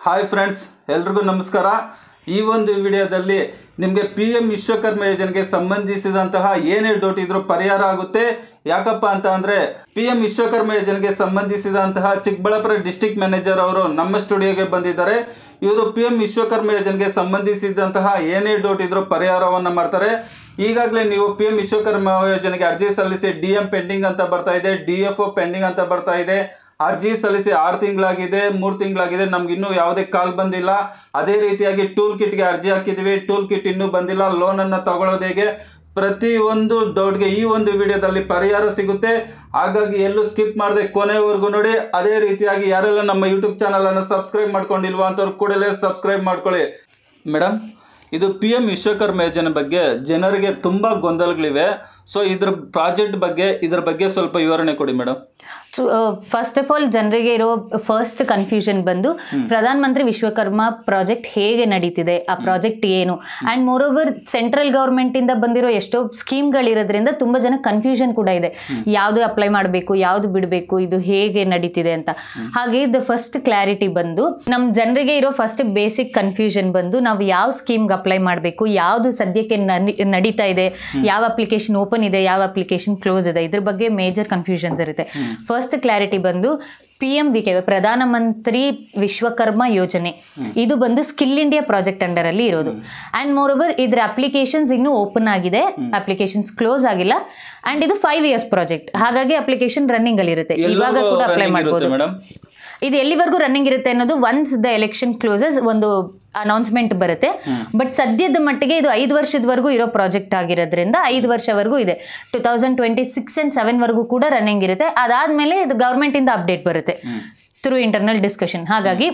Hi friends, ಎಲ್ರಿಗೂ ನಮಸ್ಕಾರ. ಈ ಒಂದು ವಿಡಿಯೋದಲ್ಲಿ ನಿಮಗೆ PM ವಿಶ್ವಕರ್ಮ ಯೋಜನೆಗೆ ಸಂಬಂಧಿಸಿದಂತಹ ಏನೇ ಡೌಟ್ ಇದ್ರೂ ಪರಿಹಾರ ಆಗುತ್ತೆ. ಯಾಕಪ್ಪ ಅಂತ ಅಂದರೆ PM ವಿಶ್ವಕರ್ಮ ಯೋಜನೆಗೆ ಸಂಬಂಧಿಸಿದಂತಹ ಚಿಕ್ಕಬಳ್ಳಾಪುರ ಡಿಸ್ಟ್ರಿಕ್ಟ್ ಮ್ಯಾನೇಜರ್ ಅವರು ನಮ್ಮ ಸ್ಟುಡಿಯೋಗೆ ಬಂದಿದ್ದಾರೆ. ಇವರು PM ವಿಶ್ವಕರ್ಮ ಯೋಜನೆಗೆ ಸಂಬಂಧಿಸಿದಂತಹ ಏನೇ ಡೌಟ್ ಇದ್ರೂ ಪರಿಹಾರವನ್ನು ಮಾಡ್ತಾರೆ. ಈಗಾಗಲೇ ನೀವು PM ವಿಶ್ವಕರ್ಮ ಯೋಜನೆಗೆ ಅರ್ಜಿ ಸಲ್ಲಿಸಿ DM ಪೆಂಡಿಂಗ್ ಅಂತ ಬರ್ತಾ ಇದೆ, DFO ಪೆಂಡಿಂಗ್ ಅಂತ ಬರ್ತಾ ಇದೆ. ಅರ್ಜಿ ಸಲ್ಲಿಸಿ 6 ತಿಂಗಳಾಗಿದೆ, 3 ತಿಂಗಳಾಗಿದೆ, ನಮ್ಗೆ ಇನ್ನೂ ಯಾವುದೇ ಕಾಲ್ ಬಂದಿಲ್ಲ. ಅದೇ ರೀತಿಯಾಗಿ ಟೂಲ್ ಕಿಟ್ಗೆ ಅರ್ಜಿ ಹಾಕಿದ್ವಿ, ಟೂಲ್ ಕಿಟ್ ಇನ್ನೂ ಬಂದಿಲ್ಲ. ಲೋನನ್ನು ತಗೊಳ್ಳೋದು ಹೇಗೆ, ಪ್ರತಿಯೊಂದು ಡೌಟ್ಗೆ ಈ ಒಂದು ವಿಡಿಯೋದಲ್ಲಿ ಪರಿಹಾರ ಸಿಗುತ್ತೆ. ಹಾಗಾಗಿ ಎಲ್ಲೂ ಸ್ಕಿಪ್ ಮಾಡದೆ ಕೊನೆವರೆಗೂ ನೋಡಿ. ಅದೇ ರೀತಿಯಾಗಿ ಯಾರೆಲ್ಲ ನಮ್ಮ ಯೂಟ್ಯೂಬ್ ಚಾನಲನ್ನು ಸಬ್ಸ್ಕ್ರೈಬ್ ಮಾಡ್ಕೊಂಡಿಲ್ವಾ ಅಂತವ್ರು ಕೂಡಲೇ ಸಬ್ಸ್ಕ್ರೈಬ್ ಮಾಡ್ಕೊಳ್ಳಿ. ಮೇಡಮ್, ಇದು PM ವಿಶ್ವಕರ್ಮ ಯೋಜನೆ ಬಗ್ಗೆ ಜನರಿಗೆ ತುಂಬ ಗೊಂದಲಗಳಿವೆ. ಸೊ ಇದ್ರ ಪ್ರಾಜೆಕ್ಟ್ ಬಗ್ಗೆ, ಇದ್ರ ಬಗ್ಗೆ ಸ್ವಲ್ಪ ವಿವರಣೆ ಕೊಡಿ ಮೇಡಮ್. ಫಸ್ಟ್ ಆಫ್ ಆಲ್ ಜನರಿಗೆ ಇರೋ ಫಸ್ಟ್ ಕನ್ಫ್ಯೂಷನ್ ಬಂದು ಪ್ರಧಾನ ಮಂತ್ರಿ ವಿಶ್ವಕರ್ಮ ಪ್ರಾಜೆಕ್ಟ್ ಹೇಗೆ ನಡೀತಿದೆ, ಆ ಪ್ರಾಜೆಕ್ಟ್ ಏನು, and more over central government ಇಂದ ಬಂದಿರೋ ಎಷ್ಟೋ ಸ್ಕೀಮ್ಗಳಿರೋದ್ರಿಂದ ತುಂಬಾ ಜನ ಕನ್ಫ್ಯೂಷನ್ ಕೂಡ ಇದೆ. ಯಾವ್ದು ಅಪ್ಲೈ ಮಾಡಬೇಕು, ಯಾವ್ದು ಬಿಡಬೇಕು, ಇದು ಹೇಗೆ ನಡೀತಿದೆ ಅಂತ. ಹಾಗೆ ದ ಫಸ್ಟ್ ಕ್ಲಾರಿಟಿ ಬಂದು ನಮ್ ಜನರಿಗೆ ಇರೋ ಫಸ್ಟ್ ಬೇಸಿಕ್ ಕನ್ಫ್ಯೂಷನ್ ಬಂದು ನಾವು ಯಾವ ಸ್ಕೀಮ್ಗೆ ಅಪ್ಲೈ ಮಾಡಬೇಕು, ಯಾವ್ದು ಸದ್ಯಕ್ಕೆ ನಡೀತಾ ಇದೆ, ಯಾವ ಅಪ್ಲಿಕೇಶನ್ ಓಪನ್ ಇದೆ, ಯಾವ ಅಪ್ಲಿಕೇಶನ್ ಕ್ಲೋಸ್ ಇದೆ, ಇದ್ರ ಬಗ್ಗೆ ಮೇಜರ್ ಕನ್ಫ್ಯೂಷನ್ಸ್ ಇರುತ್ತೆ. ಫಸ್ಟ್ ಕ್ಲಾರಿಟಿ ಬಂದು PMVK ಪ್ರಧಾನ ಮಂತ್ರಿ ವಿಶ್ವಕರ್ಮ ಯೋಜನೆ, ಇದು ಬಂದು ಸ್ಕಿಲ್ ಇಂಡಿಯಾ ಪ್ರಾಜೆಕ್ಟ್ ಅಂಡರ್ ಅಲ್ಲಿ ಇರೋದು. ಅಂಡ್ ಮೋರ್ ಓವರ್ ಇದ್ರ ಅಪ್ಲಿಕೇಶನ್ಸ್ ಇನ್ನೂ ಓಪನ್ ಆಗಿದೆ, ಅಪ್ಲಿಕೇಶನ್ಸ್ ಕ್ಲೋಸ್ ಆಗಿಲ್ಲ. ಅಂಡ್ ಇದು 5 years ಪ್ರಾಜೆಕ್ಟ್, ಹಾಗಾಗಿ ಅಪ್ಲಿಕೇಶನ್ ರನ್ನಿಂಗ್ ಅಲ್ಲಿ ಇರುತ್ತೆ. ಇವಾಗ ಕೂಡ ಅಪ್ಲೈ ಮಾಡಬಹುದು. ಇದು ಎಲ್ಲಿವರೆಗೂ ರನ್ನಿಂಗ್ ಇರುತ್ತೆ ಅನ್ನೋದು ಒನ್ಸ್ ದ ಎಲೆಕ್ಷನ್ ಕ್ಲೋಸಸ್ ಒಂದು ಅನೌನ್ಸ್ಮೆಂಟ್ ಬರುತ್ತೆ. ಬಟ್ ಸದ್ಯದ ಮಟ್ಟಿಗೆ ಇದು 5 ವರ್ಷದವರೆಗೂ ಇರೋ ಪ್ರಾಜೆಕ್ಟ್ ಆಗಿರೋದ್ರಿಂದ 5 ವರ್ಷವರೆಗೂ ಇದೆ. 2026 and 7 ವರೆಗೂ ಕೂಡ ರನ್ನಿಂಗ್ ಇರುತ್ತೆ. ಅದಾದ್ಮೇಲೆ ಇದು ಗವರ್ಮೆಂಟ್ ಇಂದ ಅಪ್ಡೇಟ್ ಬರುತ್ತೆ ಥ್ರೂ ಇಂಟರ್ನಲ್ ಡಿಸ್ಕಷನ್. ಹಾಗಾಗಿ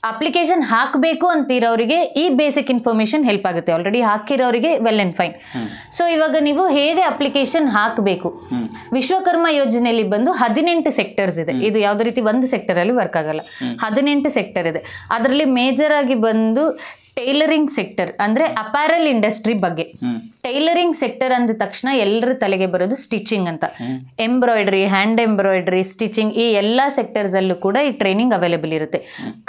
ಅಪ್ಲಿಕೇಶನ್ ಹಾಕಬೇಕು ಅಂತಿರೋರಿಗೆ ಈ ಬೇಸಿಕ್ ಇನ್ಫಾರ್ಮೇಶನ್ ಹೆಲ್ಪ್ ಆಗುತ್ತೆ. ಆಲ್ರೆಡಿ ಹಾಕಿರೋರಿಗೆ ವೆಲ್ ಅಂಡ್ ಫೈನ್. ಸೊ ಇವಾಗ ನೀವು ಹೇಗೆ ಅಪ್ಲಿಕೇಶನ್ ಹಾಕಬೇಕು, ವಿಶ್ವಕರ್ಮ ಯೋಜನೆಯಲ್ಲಿ ಬಂದು 18 ಸೆಕ್ಟರ್ಸ್ ಇದೆ. ಇದು ಯಾವುದೇ ರೀತಿ ಒಂದು ಸೆಕ್ಟರ್ ಅಲ್ಲಿ ವರ್ಕ್ ಆಗಲ್ಲ, 18 ಸೆಕ್ಟರ್ ಇದೆ. ಅದರಲ್ಲಿ ಮೇಜರ್ ಆಗಿ ಬಂದು ಟೈಲರಿಂಗ್ ಸೆಕ್ಟರ್ ಅಂದ್ರೆ ಅಪ್ಯಾರಲ್ ಇಂಡಸ್ಟ್ರಿ ಬಗ್ಗೆ. ಟೈಲರಿಂಗ್ ಸೆಕ್ಟರ್ ಅಂದ ತಕ್ಷಣ ಎಲ್ಲರ ತಲೆಗೆ ಬರೋದು ಸ್ಟಿಚಿಂಗ್ ಅಂತ. ಎಂಬ್ರಾಯ್ಡರಿ, ಹ್ಯಾಂಡ್ ಎಂಬ್ರಾಯ್ಡರಿ, ಸ್ಟಿಚಿಂಗ್, ಈ ಎಲ್ಲಾ ಸೆಕ್ಟರ್ಸ್ ಅಲ್ಲೂ ಕೂಡ ಈ ಟ್ರೈನಿಂಗ್ ಅವೈಲೇಬಲ್ ಇರುತ್ತೆ.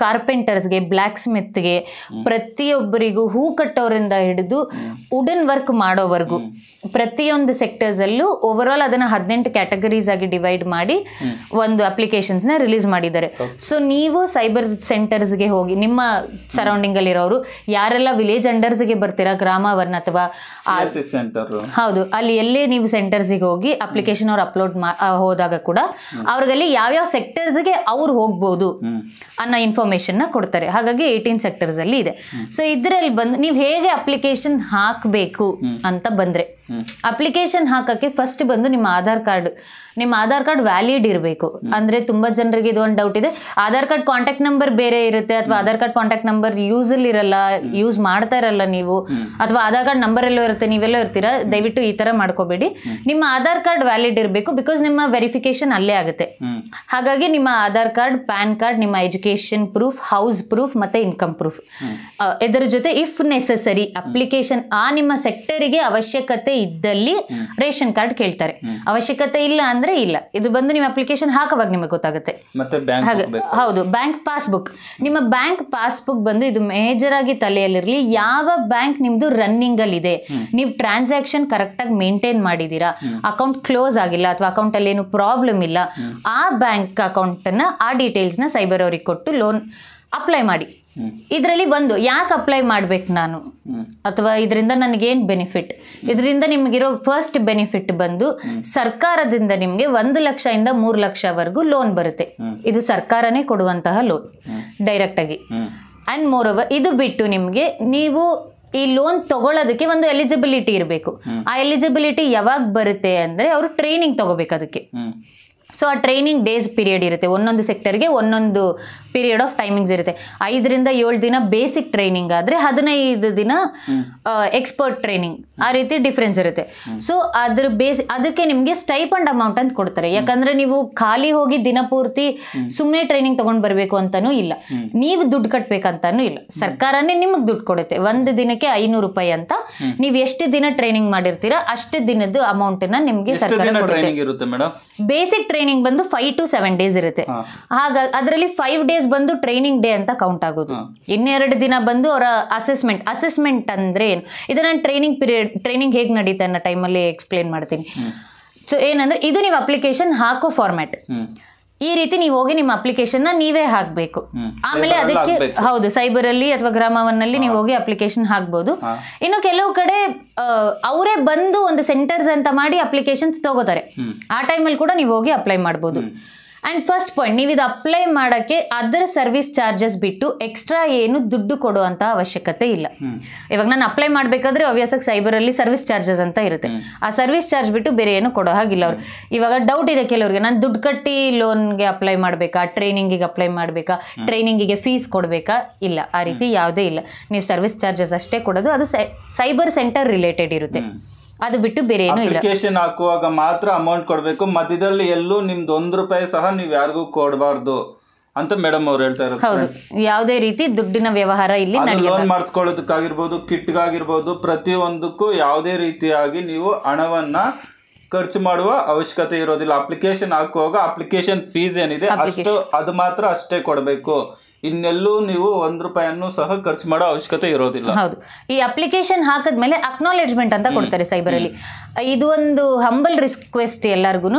ಕಾರ್ಪೆಂಟರ್ಸ್ಗೆ, ಬ್ಲ್ಯಾಕ್ ಸ್ಮಿತ್ಗೆ, ಪ್ರತಿಯೊಬ್ಬರಿಗೂ ಹೂ ಕಟ್ಟೋರಿಂದ ಹಿಡಿದು ವುಡನ್ ವರ್ಕ್ ಮಾಡೋವರೆಗೂ ಪ್ರತಿಯೊಂದು ಸೆಕ್ಟರ್ಸ್ ಅಲ್ಲೂ ಓವರ್ ಆಲ್ ಅದನ್ನ 18 ಕ್ಯಾಟಗರೀಸ್ ಆಗಿ ಡಿವೈಡ್ ಮಾಡಿ ಒಂದು ಅಪ್ಲಿಕೇಶನ್ಸ್ ನ ರಿಲೀಸ್ ಮಾಡಿದ್ದಾರೆ. ಸೊ ನೀವು ಸೈಬರ್ ಸೆಂಟರ್ಸ್ಗೆ ಹೋಗಿ, ನಿಮ್ಮ ಸರೌಂಡಿಂಗ್ ಅಲ್ಲಿ ಇರೋರು ಯಾರೆಲ್ಲ ವಿಲೇಜ್ ಅಂಡರ್ಸ್ಗೆ ಬರ್ತೀರಾ, ಗ್ರಾಮವರ್ಣ ಅಥವಾ ಹೌದು, ಅಲ್ಲಿ ಎಲ್ಲೇ ನೀವು ಸೆಂಟರ್ಸ್ಗೆ ಹೋಗಿ ಅಪ್ಲಿಕೇಶನ್ ಅವ್ರು ಅಪ್ಲೋಡ್ ಹೋದಾಗ ಕೂಡ ಅವ್ರಿಗಲ್ಲಿ ಯಾವ್ಯಾವ ಸೆಕ್ಟರ್ಸ್ಗೆ ಅವ್ರು ಹೋಗ್ಬೋದು ಅನ್ನೋ ಇನ್ಫಾರ್ಮೇಶನ್ ನ ಕೊಡ್ತಾರೆ. ಹಾಗಾಗಿ 18 ಸೆಕ್ಟರ್ಸ್ ಅಲ್ಲಿ ಇದೆ. ಸೊ ಇದರಲ್ಲಿ ಬಂದು ನೀವು ಹೇಗೆ ಅಪ್ಲಿಕೇಶನ್ ಹಾಕಬೇಕು ಅಂತ ಬಂದ್ರೆ, ಅಪ್ಲಿಕೇಶನ್ ಹಾಕಕ್ಕೆ ಫಸ್ಟ್ ಬಂದು ನಿಮ್ಮ ಆಧಾರ್ ಕಾರ್ಡ್ ವ್ಯಾಲಿಡ್ ಇರಬೇಕು. ಅಂದ್ರೆ ತುಂಬಾ ಜನರಿಗೆ ಇದು ಒಂದು ಡೌಟ್ ಇದೆ, ಆಧಾರ್ ಕಾರ್ಡ್ ಕಾಂಟ್ಯಾಕ್ಟ್ ನಂಬರ್ ಬೇರೆ ಇರುತ್ತೆ, ಅಥವಾ ಆಧಾರ್ ಕಾರ್ಡ್ ಕಾಂಟ್ಯಾಕ್ಟ್ ನಂಬರ್ ಯೂಸಲ್ಲಿ ಇರಲ್ಲ, ಯೂಸ್ ಮಾಡ್ತಾ ಇರಲ್ಲ ನೀವು, ಅಥವಾ ಆಧಾರ್ ಕಾರ್ಡ್ ನಂಬರ್ ಎಲ್ಲೋ ಇರುತ್ತೆ, ನೀವೆಲ್ಲೋ ಇರ್ತೀರಾ. ದಯವಿಟ್ಟು ಈ ತರ ಮಾಡ್ಕೋಬೇಡಿ. ನಿಮ್ಮ ಆಧಾರ್ ಕಾರ್ಡ್ ವ್ಯಾಲಿಡ್ ಇರಬೇಕು, ಬಿಕಾಸ್ ನಿಮ್ಮ ವೆರಿಫಿಕೇಶನ್ ಅಲ್ಲೇ ಆಗುತ್ತೆ. ಹಾಗಾಗಿ ನಿಮ್ಮ ಆಧಾರ್ ಕಾರ್ಡ್, ಪ್ಯಾನ್ ಕಾರ್ಡ್, ನಿಮ್ಮ ಎಜುಕೇಶನ್ ಪ್ರೂಫ್, ಹೌಸ್ ಪ್ರೂಫ್ ಮತ್ತೆ ಇನ್ಕಮ್ ಪ್ರೂಫ್, ಇದರ ಜೊತೆ ಇಫ್ ನೆಸೆಸರಿ ಅಪ್ಲಿಕೇಶನ್ ಆ ನಿಮ್ಮ ಸೆಕ್ಟರಿಗೆ ಅವಶ್ಯಕತೆ ಇದ್ದಲ್ಲಿ ರೇಷನ್ ಕಾರ್ಡ್ ಕೇಳ್ತಾರೆ. ಅವಶ್ಯಕತೆ ಇಲ್ಲ ಅಂದ್ರೆ ಇಲ್ಲ. ಇದು ಬಂದು ನಿಮ್ಮ ಅಪ್ಲಿಕೇಶನ್ ಹಾಕುವಾಗ ನಿಮಗೆ ಗೊತ್ತಾಗುತ್ತೆ. ಹೌದು, ಬ್ಯಾಂಕ್ ಪಾಸ್ಬುಕ್, ನಿಮ್ಮ ಬ್ಯಾಂಕ್ ಪಾಸ್ಬುಕ್ ಬಂದು ಇದು ಮೇಜರ್ ಆಗಿ ತಲೆಯಲ್ಲಿರಲಿ. ಯಾವ ಬ್ಯಾಂಕ್ ನಿಮ್ದು ರನ್ನಿಂಗ್ ಅಲ್ಲಿ ಇದೆ, ನೀವು ಟ್ರಾನ್ಸಾಕ್ಷನ್ ಕರೆಕ್ಟ್ ಆಗಿ ಮೇಂಟೈನ್ ಮಾಡಿದೀರಾ, ಅಕೌಂಟ್ ಕ್ಲೋಸ್ ಆಗಿಲ್ಲ ಅಥವಾ ಅಕೌಂಟ್ ಅಲ್ಲಿ ಏನು ಪ್ರಾಬ್ಲಮ್ ಇಲ್ಲ, ಆ ಬ್ಯಾಂಕ್ ಅಕೌಂಟ್ ನ ಆ ಡೀಟೇಲ್ಸ್ ನ ಸೈಬರ್ ಅವ್ರಿಗೆ ಕೊಟ್ಟು ಲೋನ್ ಅಪ್ಲೈ ಮಾಡಿ. ಇದರಲ್ಲಿ ಒಂದು ಯಾಕೆ ಅಪ್ಲೈ ಮಾಡ್ಬೇಕು ನಾನು, ಅಥವಾ ಇದರಿಂದ ನನಗೇನ್ ಬೆನಿಫಿಟ್, ಇದರಿಂದ ನಿಮಗಿರೋ ಫಸ್ಟ್ ಬೆನಿಫಿಟ್ ಬಂದು ಸರ್ಕಾರದಿಂದ ನಿಮ್ಗೆ 1 ಲಕ್ಷದಿಂದ 3 ಲಕ್ಷವರೆಗೂ ಲೋನ್ ಬರುತ್ತೆ. ಇದು ಸರ್ಕಾರನೇ ಕೊಡುವಂತಹ ಲೋನ್ ಡೈರೆಕ್ಟ್ ಆಗಿ. ಅಂಡ್ ಮೋರ್ ಓವರ್ ಇದು ಬಿಟ್ಟು ನಿಮ್ಗೆ ನೀವು ಈ ಲೋನ್ ತಗೊಳ್ಳೋದಕ್ಕೆ ಒಂದು ಎಲಿಜಿಬಿಲಿಟಿ ಇರಬೇಕು. ಆ ಎಲಿಜಿಬಿಲಿಟಿ ಯಾವಾಗ ಬರುತ್ತೆ ಅಂದ್ರೆ ಅವರು ಟ್ರೈನಿಂಗ್ ತಗೋಬೇಕು ಅದಕ್ಕೆ. ಸೊ ಆ ಟ್ರೈನಿಂಗ್ ಡೇಸ್ ಪೀರಿಯಡ್ ಇರುತ್ತೆ, ಒಂದೊಂದು ಸೆಕ್ಟರ್ಗೆ ಒಂದೊಂದು ಪೀರಿಯಡ್ ಆಫ್ ಟೈಮಿಂಗ್ಸ್ ಇರುತ್ತೆ. 5 ರಿಂದ 7 ದಿನ ಬೇಸಿಕ್ ಟ್ರೈನಿಂಗ್ ಆದ್ರೆ 15 ದಿನ ಎಕ್ಸ್ಪರ್ಟ್ ಟ್ರೈನಿಂಗ್, ಆ ರೀತಿ ಡಿಫ್ರೆನ್ಸ್ ಇರುತ್ತೆ. ಸೊ ಅದ್ರ ಅದಕ್ಕೆ ನಿಮ್ಗೆ ಸ್ಟೈಪಂಡ್ ಅಮೌಂಟ್ ಅಂತ ಕೊಡ್ತಾರೆ. ಯಾಕಂದ್ರೆ ನೀವು ಖಾಲಿ ಹೋಗಿ ದಿನಪೂರ್ತಿ ಸುಮ್ಮನೆ ಟ್ರೈನಿಂಗ್ ತಗೊಂಡ್ ಬರ್ಬೇಕು ಅಂತಾನೂ ಇಲ್ಲ, ನೀವು ದುಡ್ಡು ಕಟ್ಬೇಕಂತಾನೂ ಇಲ್ಲ. ಸರ್ಕಾರನೇ ನಿಮಗ್ ದುಡ್ಡು ಕೊಡುತ್ತೆ. 1 ದಿನಕ್ಕೆ 500 ರೂಪಾಯಿ ಅಂತ. ನೀವು ಎಷ್ಟು ದಿನ ಟ್ರೈನಿಂಗ್ ಮಾಡಿರ್ತೀರಾ ಅಷ್ಟು ದಿನದ ಅಮೌಂಟ್ ನ ನಿಮ್ಗೆ ಸರ್ಕಾರ ಕೊಡುತ್ತೆ. ಬೇಸಿಕ್ ಟ್ರೈನಿಂಗ್ ಬಂದು 5 to 7 days ಇರುತ್ತೆ. ಹಾಗಾಗಿ ಅದರಲ್ಲಿ 5 days ಡೇಸ್ ಬಂದು ಟ್ರೈನಿಂಗ್ ಡೇ ಅಂತ ಕೌಂಟ್ ಆಗೋದು. ಇನ್ನೆರಡು ದಿನ ಬಂದು ಅವರ ಅಸೆಸ್ಮೆಂಟ್ ಅಂದ್ರೆ ಏನು, ಇದು ನಾನು ಟ್ರೈನಿಂಗ್ ಹೇಗೆ ನಡೀತೆ ಅನ್ನೋ ಟೈಮಲ್ಲಿ ಎಕ್ಸ್ಪ್ಲೇನ್ ಮಾಡ್ತೀನಿ. ಸೊ ಏನಂದ್ರೆ ಇದು ನೀವು ಅಪ್ಲಿಕೇಶನ್ ಹಾಕೋ ಫಾರ್ಮ್ಯಾಟ್. ಈ ರೀತಿ ನೀವು ಹೋಗಿ ನಿಮ್ಮ ಅಪ್ಲಿಕೇಶನ್ ನೀವೇ ಹಾಕ್ಬೇಕು. ಆಮೇಲೆ ಅದಕ್ಕೆ ಹೌದು ಸೈಬರ್ ಅಲ್ಲಿ ಅಥವಾ ಗ್ರಾಮವನ್ನಲ್ಲಿ ನೀವು ಹೋಗಿ ಅಪ್ಲಿಕೇಶನ್ ಹಾಕ್ಬಹುದು. ಇನ್ನು ಕೆಲವು ಕಡೆ ಅವರೇ ಬಂದು ಒಂದು ಸೆಂಟರ್ಸ್ ಅಂತ ಮಾಡಿ ಅಪ್ಲಿಕೇಶನ್ ತಗೋತಾರೆ. ಆ ಟೈಮಲ್ಲಿ ಕೂಡ ನೀವು ಹೋಗಿ ಅಪ್ಲೈ ಮಾಡ್ಬೋದು. ಅಂಡ್ ಫಸ್ಟ್ ಪಾಯಿಂಟ್, ನೀವು ಇದು ಅಪ್ಲೈ ಮಾಡಕ್ಕೆ ಅದರ ಸರ್ವಿಸ್ ಚಾರ್ಜಸ್ ಬಿಟ್ಟು ಎಕ್ಸ್ಟ್ರಾ ಏನು ದುಡ್ಡು ಕೊಡುವಂತ ಅವಶ್ಯಕತೆ ಇಲ್ಲ. ಇವಾಗ ನಾನು ಅಪ್ಲೈ ಮಾಡ್ಬೇಕಾದ್ರೆ obviously ಸೈಬರ್ ಅಲ್ಲಿ ಸರ್ವಿಸ್ ಚಾರ್ಜಸ್ ಅಂತ ಇರುತ್ತೆ. ಆ ಸರ್ವಿಸ್ ಚಾರ್ಜ್ ಬಿಟ್ಟು ಬೇರೆ ಏನು ಕೊಡೋ ಹಾಗಿಲ್ಲ ಅವ್ರು. ಇವಾಗ ಡೌಟ್ ಇದೆ ಕೆಲವ್ರಿಗೆ, ನಾನು ದುಡ್ಡು ಕಟ್ಟಿ ಲೋನ್ಗೆ ಅಪ್ಲೈ ಮಾಡ್ಬೇಕಾ, ಟ್ರೈನಿಂಗಿಗೆ ಅಪ್ಲೈ ಮಾಡ್ಬೇಕಾ, ಟ್ರೈನಿಂಗಿಗೆ ಫೀಸ್ ಕೊಡ್ಬೇಕಾ? ಇಲ್ಲ, ಆ ರೀತಿ ಯಾವುದೇ ಇಲ್ಲ. ನೀವು ಸರ್ವಿಸ್ ಚಾರ್ಜಸ್ ಅಷ್ಟೇ ಕೊಡೋದು. ಅದು ಸೈಬರ್ ಸೆಂಟರ್ ರಿಲೇಟೆಡ್ ಇರುತ್ತೆ, ಅದು ಬಿಟ್ಟು ಬೇರೆ ಏನು ಇಲ್ಲ. ಅಪ್ಲಿಕೇಶನ್ ಹಾಕುವಾಗ ಮಾತ್ರ ಅಮೌಂಟ್ ಕೊಡಬೇಕು, ಮಧ್ಯದಲ್ಲಿ ಎಲ್ಲೂ ನಿಮ್ದು ₹1 ಸಹ ನೀವು ಯಾರಿಗೂ ಕೊಡಬಾರ್ದು ಅಂತ ಮೇಡಮ್ ಅವ್ರು ಹೇಳ್ತಾ ಇರೋದು. ಹೌದು, ಯಾವುದೇ ರೀತಿ ದುಡ್ಡಿನ ವ್ಯವಹಾರ ಇಲ್ಲಿ ನಡೆಯೋದು. ಲೋನ್ ಮಾಡಿಸ್ಕೊಳ್ಳೋದಕ್ಕಾಗಿರ್ಬೋದು, ಕಿಟ್ಗಾಗಿರ್ಬೋದು, ಪ್ರತಿಯೊಂದಕ್ಕೂ ಯಾವುದೇ ರೀತಿಯಾಗಿ ನೀವು ಹಣವನ್ನ ಖರ್ಚು ಮಾಡುವ ಅವಶ್ಯಕತೆ ಇರೋದಿಲ್ಲ. ಅಪ್ಲಿಕೇಶನ್ ಹಾಕುವಾಗ ಅಪ್ಲಿಕೇಶನ್ ಫೀಸ್ ಏನಿದೆ ಅದು ಮಾತ್ರ ಅಷ್ಟೇ ಕೊಡಬೇಕು. ಇನ್ನೆಲ್ಲೂ ನೀವು ₹1 ಸಹ ಖರ್ಚು ಮಾಡೋ ಅವಶ್ಯಕತೆ ಇರೋದಿಲ್ಲ. ಹೌದು, ಈ ಅಪ್ಲಿಕೇಶನ್ ಹಾಕಿದ್ಮೇಲೆ ಅಕ್ನಾಲೆಜ್ಮೆಂಟ್ ಅಂತ ಕೊಡ್ತಾರೆ ಸೈಬರ್ ಅಲ್ಲಿ. ಇದು ಒಂದು ಹಂಬಲ್ ರಿಕ್ವೆಸ್ಟ್ ಎಲ್ಲರಿಗೂ.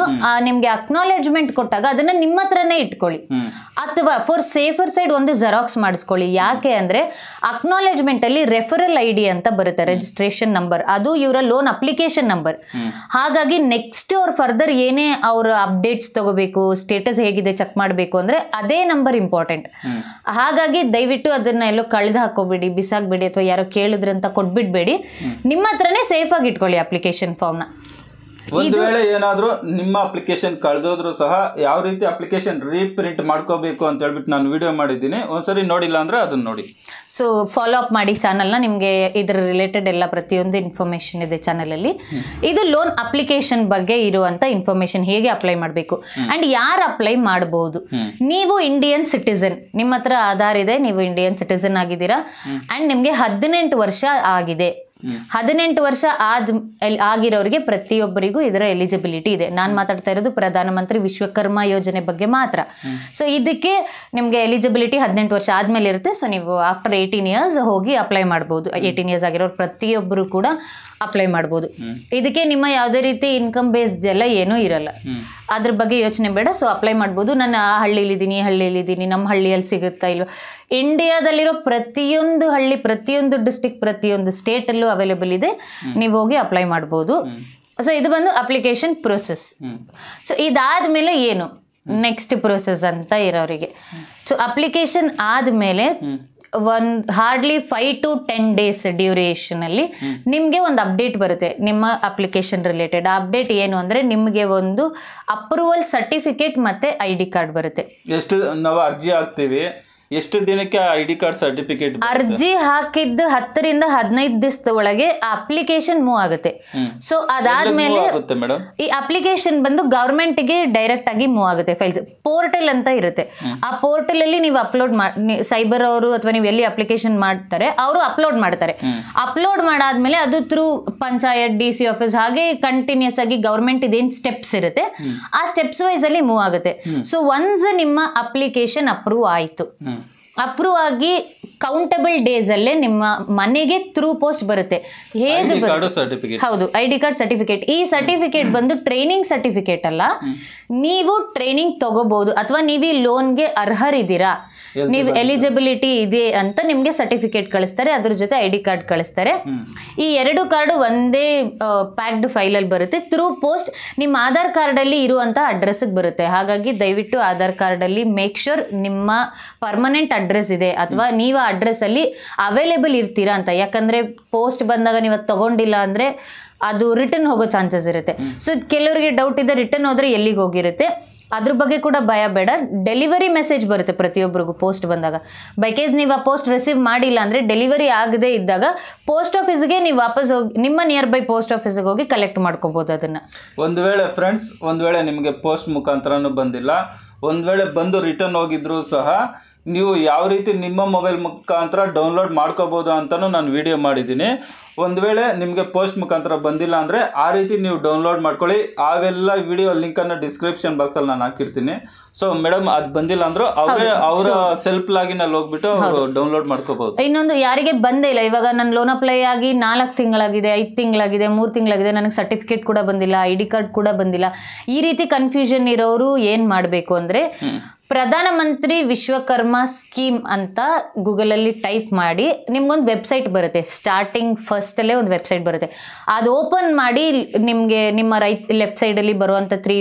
ನಿಮ್ಗೆ ಅಕ್ನಾಲೆಜ್ಮೆಂಟ್ ಕೊಟ್ಟಾಗ ಅದನ್ನ ನಿಮ್ಮ ಹತ್ರನೇ ಇಟ್ಕೊಳ್ಳಿ, ಅಥವಾ ಫಾರ್ ಸೇಫರ್ ಸೈಡ್ ಒಂದು ಜೆರಾಕ್ಸ್ ಮಾಡಿಸ್ಕೊಳ್ಳಿ. ಯಾಕೆ ಅಂದ್ರೆ ಅಕ್ನಾಲೆಜ್ಮೆಂಟ್ ಅಲ್ಲಿ ರೆಫರಲ್ ID ಅಂತ ಬರುತ್ತೆ, ರಿಜಿಸ್ಟ್ರೇಷನ್ ನಂಬರ್, ಅದು ಇವರ ಲೋನ್ ಅಪ್ಲಿಕೇಶನ್ ನಂಬರ್. ಹಾಗಾಗಿ ನೆಕ್ಸ್ಟ್ ಅವ್ರ ಫರ್ದರ್ ಏನೇ ಅವ್ರ ಅಪ್ಡೇಟ್ಸ್ ತಗೋಬೇಕು, ಸ್ಟೇಟಸ್ ಹೇಗಿದೆ ಚೆಕ್ ಮಾಡಬೇಕು ಅಂದ್ರೆ ಅದೇ ನಂಬರ್ ಇಂಪಾರ್ಟೆಂಟ್. ಹಾಗಾಗಿ ದಯವಿಟ್ಟು ಅದನ್ನ ಎಲ್ಲೋ ಕಳೆದು ಹಾಕೋಬೇಡಿ, ಬಿಸಾಕ್ಬೇಡಿ, ಅಥವಾ ಯಾರೋ ಕೇಳಿದ್ರಂತ ಕೊಟ್ಬಿಡ್ಬೇಡಿ. ನಿಮ್ಮ ಹತ್ರನೇ ಸೇಫ್ ಆಗಿ ಇಟ್ಕೊಳ್ಳಿ ಅಪ್ಲಿಕೇಶನ್ ಫಾರ್ಮ್ ನ. ಒಂದು ವೇಳೆ ಏನಾದ್ರೂ ನಿಮ್ಮ ಅಪ್ಲಿಕೇಶನ್ ಕಳೆದೋದ್ರು ಸಹ ಯಾವ ರೀತಿ ಅಪ್ಲಿಕೇಶನ್ ರೀಪ್ರಿಂಟ್ ಮಾಡ್ಕೋಬೇಕು ಅಂತ ಹೇಳ್ಬಿಟ್ಟು ನಾನು ವಿಡಿಯೋ ಮಾಡಿದ್ದೀನಿ, ಒಂದ್ಸರಿ ನೋಡಿಲ್ಲ ಅಂದ್ರೆ ಅದನ್ನ ನೋಡಿ. ಸೊ ಫಾಲೋ ಅಪ್ ಮಾಡಿ ಚಾನಲ್ನ, ನಿಮಗೆ ಇದರ ರಿಲೇಟೆಡ್ ಎಲ್ಲ ಪ್ರತಿಯೊಂದು ಇನ್ಫಾರ್ಮೇಶನ್ ಇದೆ ಚಾನಲ್ ಅಲ್ಲಿ. ಇದು ಲೋನ್ ಅಪ್ಲಿಕೇಶನ್ ಬಗ್ಗೆ ಇರುವಂತ ಇನ್ಫಾರ್ಮೇಶನ್, ಹೇಗೆ ಅಪ್ಲೈ ಮಾಡಬೇಕು ಅಂಡ್ ಯಾರು ಅಪ್ಲೈ ಮಾಡಬಹುದು. ನೀವು ಇಂಡಿಯನ್ ಸಿಟಿಸನ್, ನಿಮ್ಮ ಹತ್ರ ಆಧಾರ್ ಇದೆ, ನೀವು ಇಂಡಿಯನ್ ಸಿಟಿಸನ್ ಆಗಿದ್ದೀರಾ ಅಂಡ್ ನಿಮ್ಗೆ 18 ವರ್ಷ ಆಗಿದೆ. 18 ವರ್ಷ ಆಗಿರೋರಿಗೆ ಪ್ರತಿಯೊಬ್ಬರಿಗೂ ಇದರ ಎಲಿಜಿಬಿಲಿಟಿ ಇದೆ. ನಾನು ಮಾತಾಡ್ತಾ ಇರೋದು ಪ್ರಧಾನಮಂತ್ರಿ ವಿಶ್ವಕರ್ಮ ಯೋಜನೆ ಬಗ್ಗೆ ಮಾತ್ರ. ಸೊ ಇದಕ್ಕೆ ನಿಮ್ಗೆ ಎಲಿಜಿಬಿಲಿಟಿ 18 ವರ್ಷ ಆದ್ಮೇಲೆ ಇರುತ್ತೆ. ಸೊ ನೀವು ಆಫ್ಟರ್ 18 ಇಯರ್ಸ್ ಹೋಗಿ ಅಪ್ಲೈ ಮಾಡ್ಬೋದು. 18 ಇಯರ್ಸ್ ಆಗಿರೋರು ಪ್ರತಿಯೊಬ್ಬರು ಕೂಡ ಅಪ್ಲೈ ಮಾಡ್ಬೋದು. ಇದಕ್ಕೆ ನಿಮ್ಮ ಯಾವುದೇ ರೀತಿ ಇನ್ಕಮ್ ಬೇಸ್ಡ್ ಎಲ್ಲ ಏನೂ ಇರಲ್ಲ, ಅದ್ರ ಬಗ್ಗೆ ಯೋಚನೆ ಬೇಡ. ಸೊ ಅಪ್ಲೈ ಮಾಡ್ಬೋದು. ನಾನು ಆ ಹಳ್ಳಿಲಿದ್ದೀನಿ, ನಮ್ಮ ಹಳ್ಳಿಯಲ್ಲಿ ಸಿಗುತ್ತಾ ಇಲ್ವ? ಇಂಡಿಯಾದಲ್ಲಿರೋ ಪ್ರತಿಯೊಂದು ಹಳ್ಳಿ, ಪ್ರತಿಯೊಂದು ಡಿಸ್ಟ್ರಿಕ್ಟ್, ಪ್ರತಿಯೊಂದು ಸ್ಟೇಟ್ ಅಲ್ಲೂ ಅವೈಲೇಬಲ್ ಇದೆ, ನೀವು ಹೋಗಿ ಅಪ್ಲೈ ಮಾಡ್ಬೋದು. ಸೊ ಇದು ಬಂದು ಅಪ್ಲಿಕೇಶನ್ ಪ್ರೊಸೆಸ್. ಸೊ ಇದಾದ್ಮೇಲೆ ಏನು ನೆಕ್ಸ್ಟ್ ಪ್ರೊಸೆಸ್ ಅಂತ ಇರೋರಿಗೆ, ಸೊ ಅಪ್ಲಿಕೇಶನ್ ಆದ್ಮೇಲೆ ಹಾರ್ಡ್ಲಿ 5 to 10 days ಡ್ಯೂರೇಷನ್ ಅಲ್ಲಿ ನಿಮ್ಗೆ ಒಂದು ಅಪ್ಡೇಟ್ ಬರುತ್ತೆ ನಿಮ್ಮ ಅಪ್ಲಿಕೇಶನ್ ರಿಲೇಟೆಡ್. ಆ ಅಪ್ಡೇಟ್ ಏನು ಅಂದ್ರೆ ನಿಮ್ಗೆ ಒಂದು ಅಪ್ರೂವಲ್ ಸರ್ಟಿಫಿಕೇಟ್ ಮತ್ತೆ ID ಕಾರ್ಡ್ ಬರುತ್ತೆ. ಎಷ್ಟು ನಾವು ಅರ್ಜಿ ಹಾಕ್ತೀವಿ, ಎಷ್ಟು ದಿನಕ್ಕೆ ID ಕಾರ್ಡ್ ಸರ್ಟಿಫಿಕೇಟ್? ಅರ್ಜಿ ಹಾಕಿದ್ದು 10 ರಿಂದ 15 ದಿವಸದ ಒಳಗೆ ಅಪ್ಲಿಕೇಶನ್ ಮೂವ್ ಆಗುತ್ತೆ. ಸೊ ಅದಾದ್ಮೇಲೆ ಈ ಅಪ್ಲಿಕೇಶನ್ ಬಂದು ಗವರ್ಮೆಂಟ್ ಗೆ ಡೈರೆಕ್ಟ್ ಆಗಿ ಮೂವ್ ಆಗುತ್ತೆ. ಫೈಲ್ಸ್ ಪೋರ್ಟಲ್ ಅಂತ ಇರುತ್ತೆ, ಆ ಪೋರ್ಟಲ್ ಅಲ್ಲಿ ನೀವು ಅಪ್ಲೋಡ್ ಸೈಬರ್ ಅವರು ಅಥವಾ ನೀವು ಎಲ್ಲಿ ಅಪ್ಲಿಕೇಶನ್ ಮಾಡ್ತಾರೆ ಅವರು ಅಪ್ಲೋಡ್ ಮಾಡ್ತಾರೆ. ಅಪ್ಲೋಡ್ ಮಾಡಾದ್ಮೇಲೆ ಅದು ಥ್ರೂ ಪಂಚಾಯತ್, DC ಆಫೀಸ್, ಹಾಗೆ ಕಂಟಿನ್ಯೂಸ್ ಆಗಿ ಗವರ್ಮೆಂಟ್ ಇದೇನ್ ಸ್ಟೆಪ್ಸ್ ಇರುತ್ತೆ ಆ ಸ್ಟೆಪ್ಸ್ ವೈಸ್ ಅಲ್ಲಿ ಮೂವ್ ಆಗುತ್ತೆ. ಸೊ ಒನ್ಸ್ ನಿಮ್ಮ ಅಪ್ಲಿಕೇಶನ್ ಅಪ್ರೂವ್ ಆಯ್ತು, ಅಪ್ರೂವ್ ಆಗಿ ಕೌಂಟಬಲ್ ಡೇಸ್ ಅಲ್ಲೇ ನಿಮ್ಮ ಮನೆಗೆ ಥ್ರೂ ಪೋಸ್ಟ್ ಬರುತ್ತೆ. ಹೇಗೆ ಬರುತ್ತೆ? ಹೌದು, ID ಕಾರ್ಡ್ ಸರ್ಟಿಫಿಕೇಟ್. ಈ ಸರ್ಟಿಫಿಕೇಟ್ ಬಂದು ಟ್ರೈನಿಂಗ್ ಸರ್ಟಿಫಿಕೇಟ್ ಅಲ್ಲ, ನೀವು ಟ್ರೈನಿಂಗ್ ತಗೋಬಹುದು ಅಥವಾ ನೀವು ಈ ಲೋನ್ಗೆ ಅರ್ಹರಿದ್ದೀರಾ, ನೀವು ಎಲಿಜಿಬಿಲಿಟಿ ಇದೆ ಅಂತ ನಿಮ್ಗೆ ಸರ್ಟಿಫಿಕೇಟ್ ಕಳಿಸ್ತಾರೆ, ಅದ್ರ ಜೊತೆ ID ಕಾರ್ಡ್ ಕಳಿಸ್ತಾರೆ. ಈ 2 ಕಾರ್ಡು ಒಂದೇ ಪ್ಯಾಕ್ಡ್ ಫೈಲ್ ಅಲ್ಲಿ ಬರುತ್ತೆ. ಥ್ರೂ ಪೋಸ್ಟ್ ನಿಮ್ಮ ಆಧಾರ್ ಕಾರ್ಡ್ ಅಲ್ಲಿ ಇರುವಂತ ಅಡ್ರೆಸ್ ಬರುತ್ತೆ. ಹಾಗಾಗಿ ದಯವಿಟ್ಟು ಆಧಾರ್ ಕಾರ್ಡ್ ಅಲ್ಲಿ ಮೇಕ್ ಶೋರ್ ನಿಮ್ಮ ಪರ್ಮನೆಂಟ್ ಅಡ್ರೆಸ್ ಇದೆ ಅಥವಾ ನೀವು ಅಡ್ರೆಸ್ ಅಲ್ಲಿ ಅವೈಲೇಬಲ್ ಇರ್ತೀರಾ ಅಂತ. ಯಾಕಂದ್ರೆ ಪೋಸ್ಟ್ ಬಂದಾಗ ನೀವು ತಗೊಂಡಿಲ್ಲ ಅಂದ್ರೆ ಅದು ರಿಟರ್ನ್ ಹೋಗೋ ಚಾನ್ಸಸ್ ಇರುತ್ತೆ. ಸೊ ಕೆಲವರಿಗೆ ಡೌಟ್ ಇದೆ ರಿಟರ್ನ್ ಹೋದ್ರೆ ಎಲ್ಲಿಗೆ ಹೋಗಿರುತ್ತೆ, ಅದ್ರ ಬಗ್ಗೆ ಕೂಡ ಭಯ ಬೇಡ. ಡೆಲಿವರಿ ಮೆಸೇಜ್ ಬರುತ್ತೆ ಪ್ರತಿಯೊಬ್ಬರಿಗೂ ಪೋಸ್ಟ್ ಬಂದಾಗ. ಬೈ ಕೇಸ್ ನೀವು ಆ ಪೋಸ್ಟ್ ರಿಸೀವ್ ಮಾಡಿಲ್ಲ ಅಂದ್ರೆ ಡೆಲಿವರಿ ಆಗದೆ ಇದ್ದಾಗ ಪೋಸ್ಟ್ ಆಫೀಸ್ಗೆ ನೀವು ವಾಪಸ್ ಹೋಗಿ ನಿಮ್ಮ ನಿಯರ್ ಬೈ ಪೋಸ್ಟ್ ಆಫೀಸ್ಗೆ ಹೋಗಿ ಕಲೆಕ್ಟ್ ಮಾಡ್ಕೋಬಹುದು ಅದನ್ನ. ಒಂದು ವೇಳೆ ಫ್ರೆಂಡ್ಸ್, ಒಂದು ವೇಳೆ ನಿಮಗೆ ಪೋಸ್ಟ್ ಮುಖಾಂತರನೂ ಬಂದಿಲ್ಲ, ಒಂದು ವೇಳೆ ಬಂದು ರಿಟರ್ನ್ ಹೋಗಿದ್ರು ಸಹ ನೀವು ಯಾವ ರೀತಿ ನಿಮ್ಮ ಮೊಬೈಲ್ ಮುಖಾಂತರ ಡೌನ್ಲೋಡ್ ಮಾಡ್ಕೋಬೋದು ಅಂತಲೂ ನಾನು ವಿಡಿಯೋ ಮಾಡಿದ್ದೀನಿ. ಒಂದು ವೇಳೆ ನಿಮಗೆ ಪೋಸ್ಟ್ ಮುಖಾಂತರ ಬಂದಿಲ್ಲ ಅಂದರೆ ಆ ರೀತಿ ನೀವು ಡೌನ್ಲೋಡ್ ಮಾಡ್ಕೊಳ್ಳಿ. ಅವೆಲ್ಲ ವಿಡಿಯೋ ಲಿಂಕನ್ನು ಡಿಸ್ಕ್ರಿಪ್ಷನ್ ಬಾಕ್ಸಲ್ಲಿ ನಾನು ಹಾಕಿರ್ತೀನಿ. ಸೊ ಮೇಡಮ್ ಅದು ಬಂದಿಲ್ಲ ಅಂದರೂ ಅವರ ಸೆಲ್ಫ್ ಲಾಗಿನಲ್ಲಿ ಹೋಗ್ಬಿಟ್ಟು ಅವರು ಡೌನ್ಲೋಡ್ ಮಾಡ್ಕೋಬಹುದು. ಇನ್ನೊಂದು ಯಾರಿಗೆ ಬಂದೇ ಇಲ್ಲ, ಇವಾಗ ನನ್ನ ಲೋನ್ ಅಪ್ಲೈ ಆಗಿ 4 ತಿಂಗಳಾಗಿದೆ, 5 ತಿಂಗಳಾಗಿದೆ, 3 ತಿಂಗಳಾಗಿದೆ, ನನಗೆ ಸರ್ಟಿಫಿಕೇಟ್ ಕೂಡ ಬಂದಿಲ್ಲ, ID ಕಾರ್ಡ್ ಕೂಡ ಬಂದಿಲ್ಲ, ಈ ರೀತಿ ಕನ್ಫ್ಯೂಷನ್ ಇರೋರು ಏನು ಮಾಡಬೇಕು ಅಂದರೆ ಪ್ರಧಾನ ಮಂತ್ರಿ ವಿಶ್ವಕರ್ಮ ಸ್ಕೀಮ್ ಅಂತ ಗೂಗಲಲ್ಲಿ ಟೈಪ್ ಮಾಡಿ ನಿಮ್ಗೊಂದು ವೆಬ್ಸೈಟ್ ಬರುತ್ತೆ. ಸ್ಟಾರ್ಟಿಂಗ್ ಫಸ್ಟಲ್ಲೇ ಒಂದು ವೆಬ್ಸೈಟ್ ಬರುತ್ತೆ. ಅದು ಓಪನ್ ಮಾಡಿ ನಿಮಗೆ ನಿಮ್ಮ ಲೆಫ್ಟ್ ಸೈಡಲ್ಲಿ ಬರುವಂಥ 3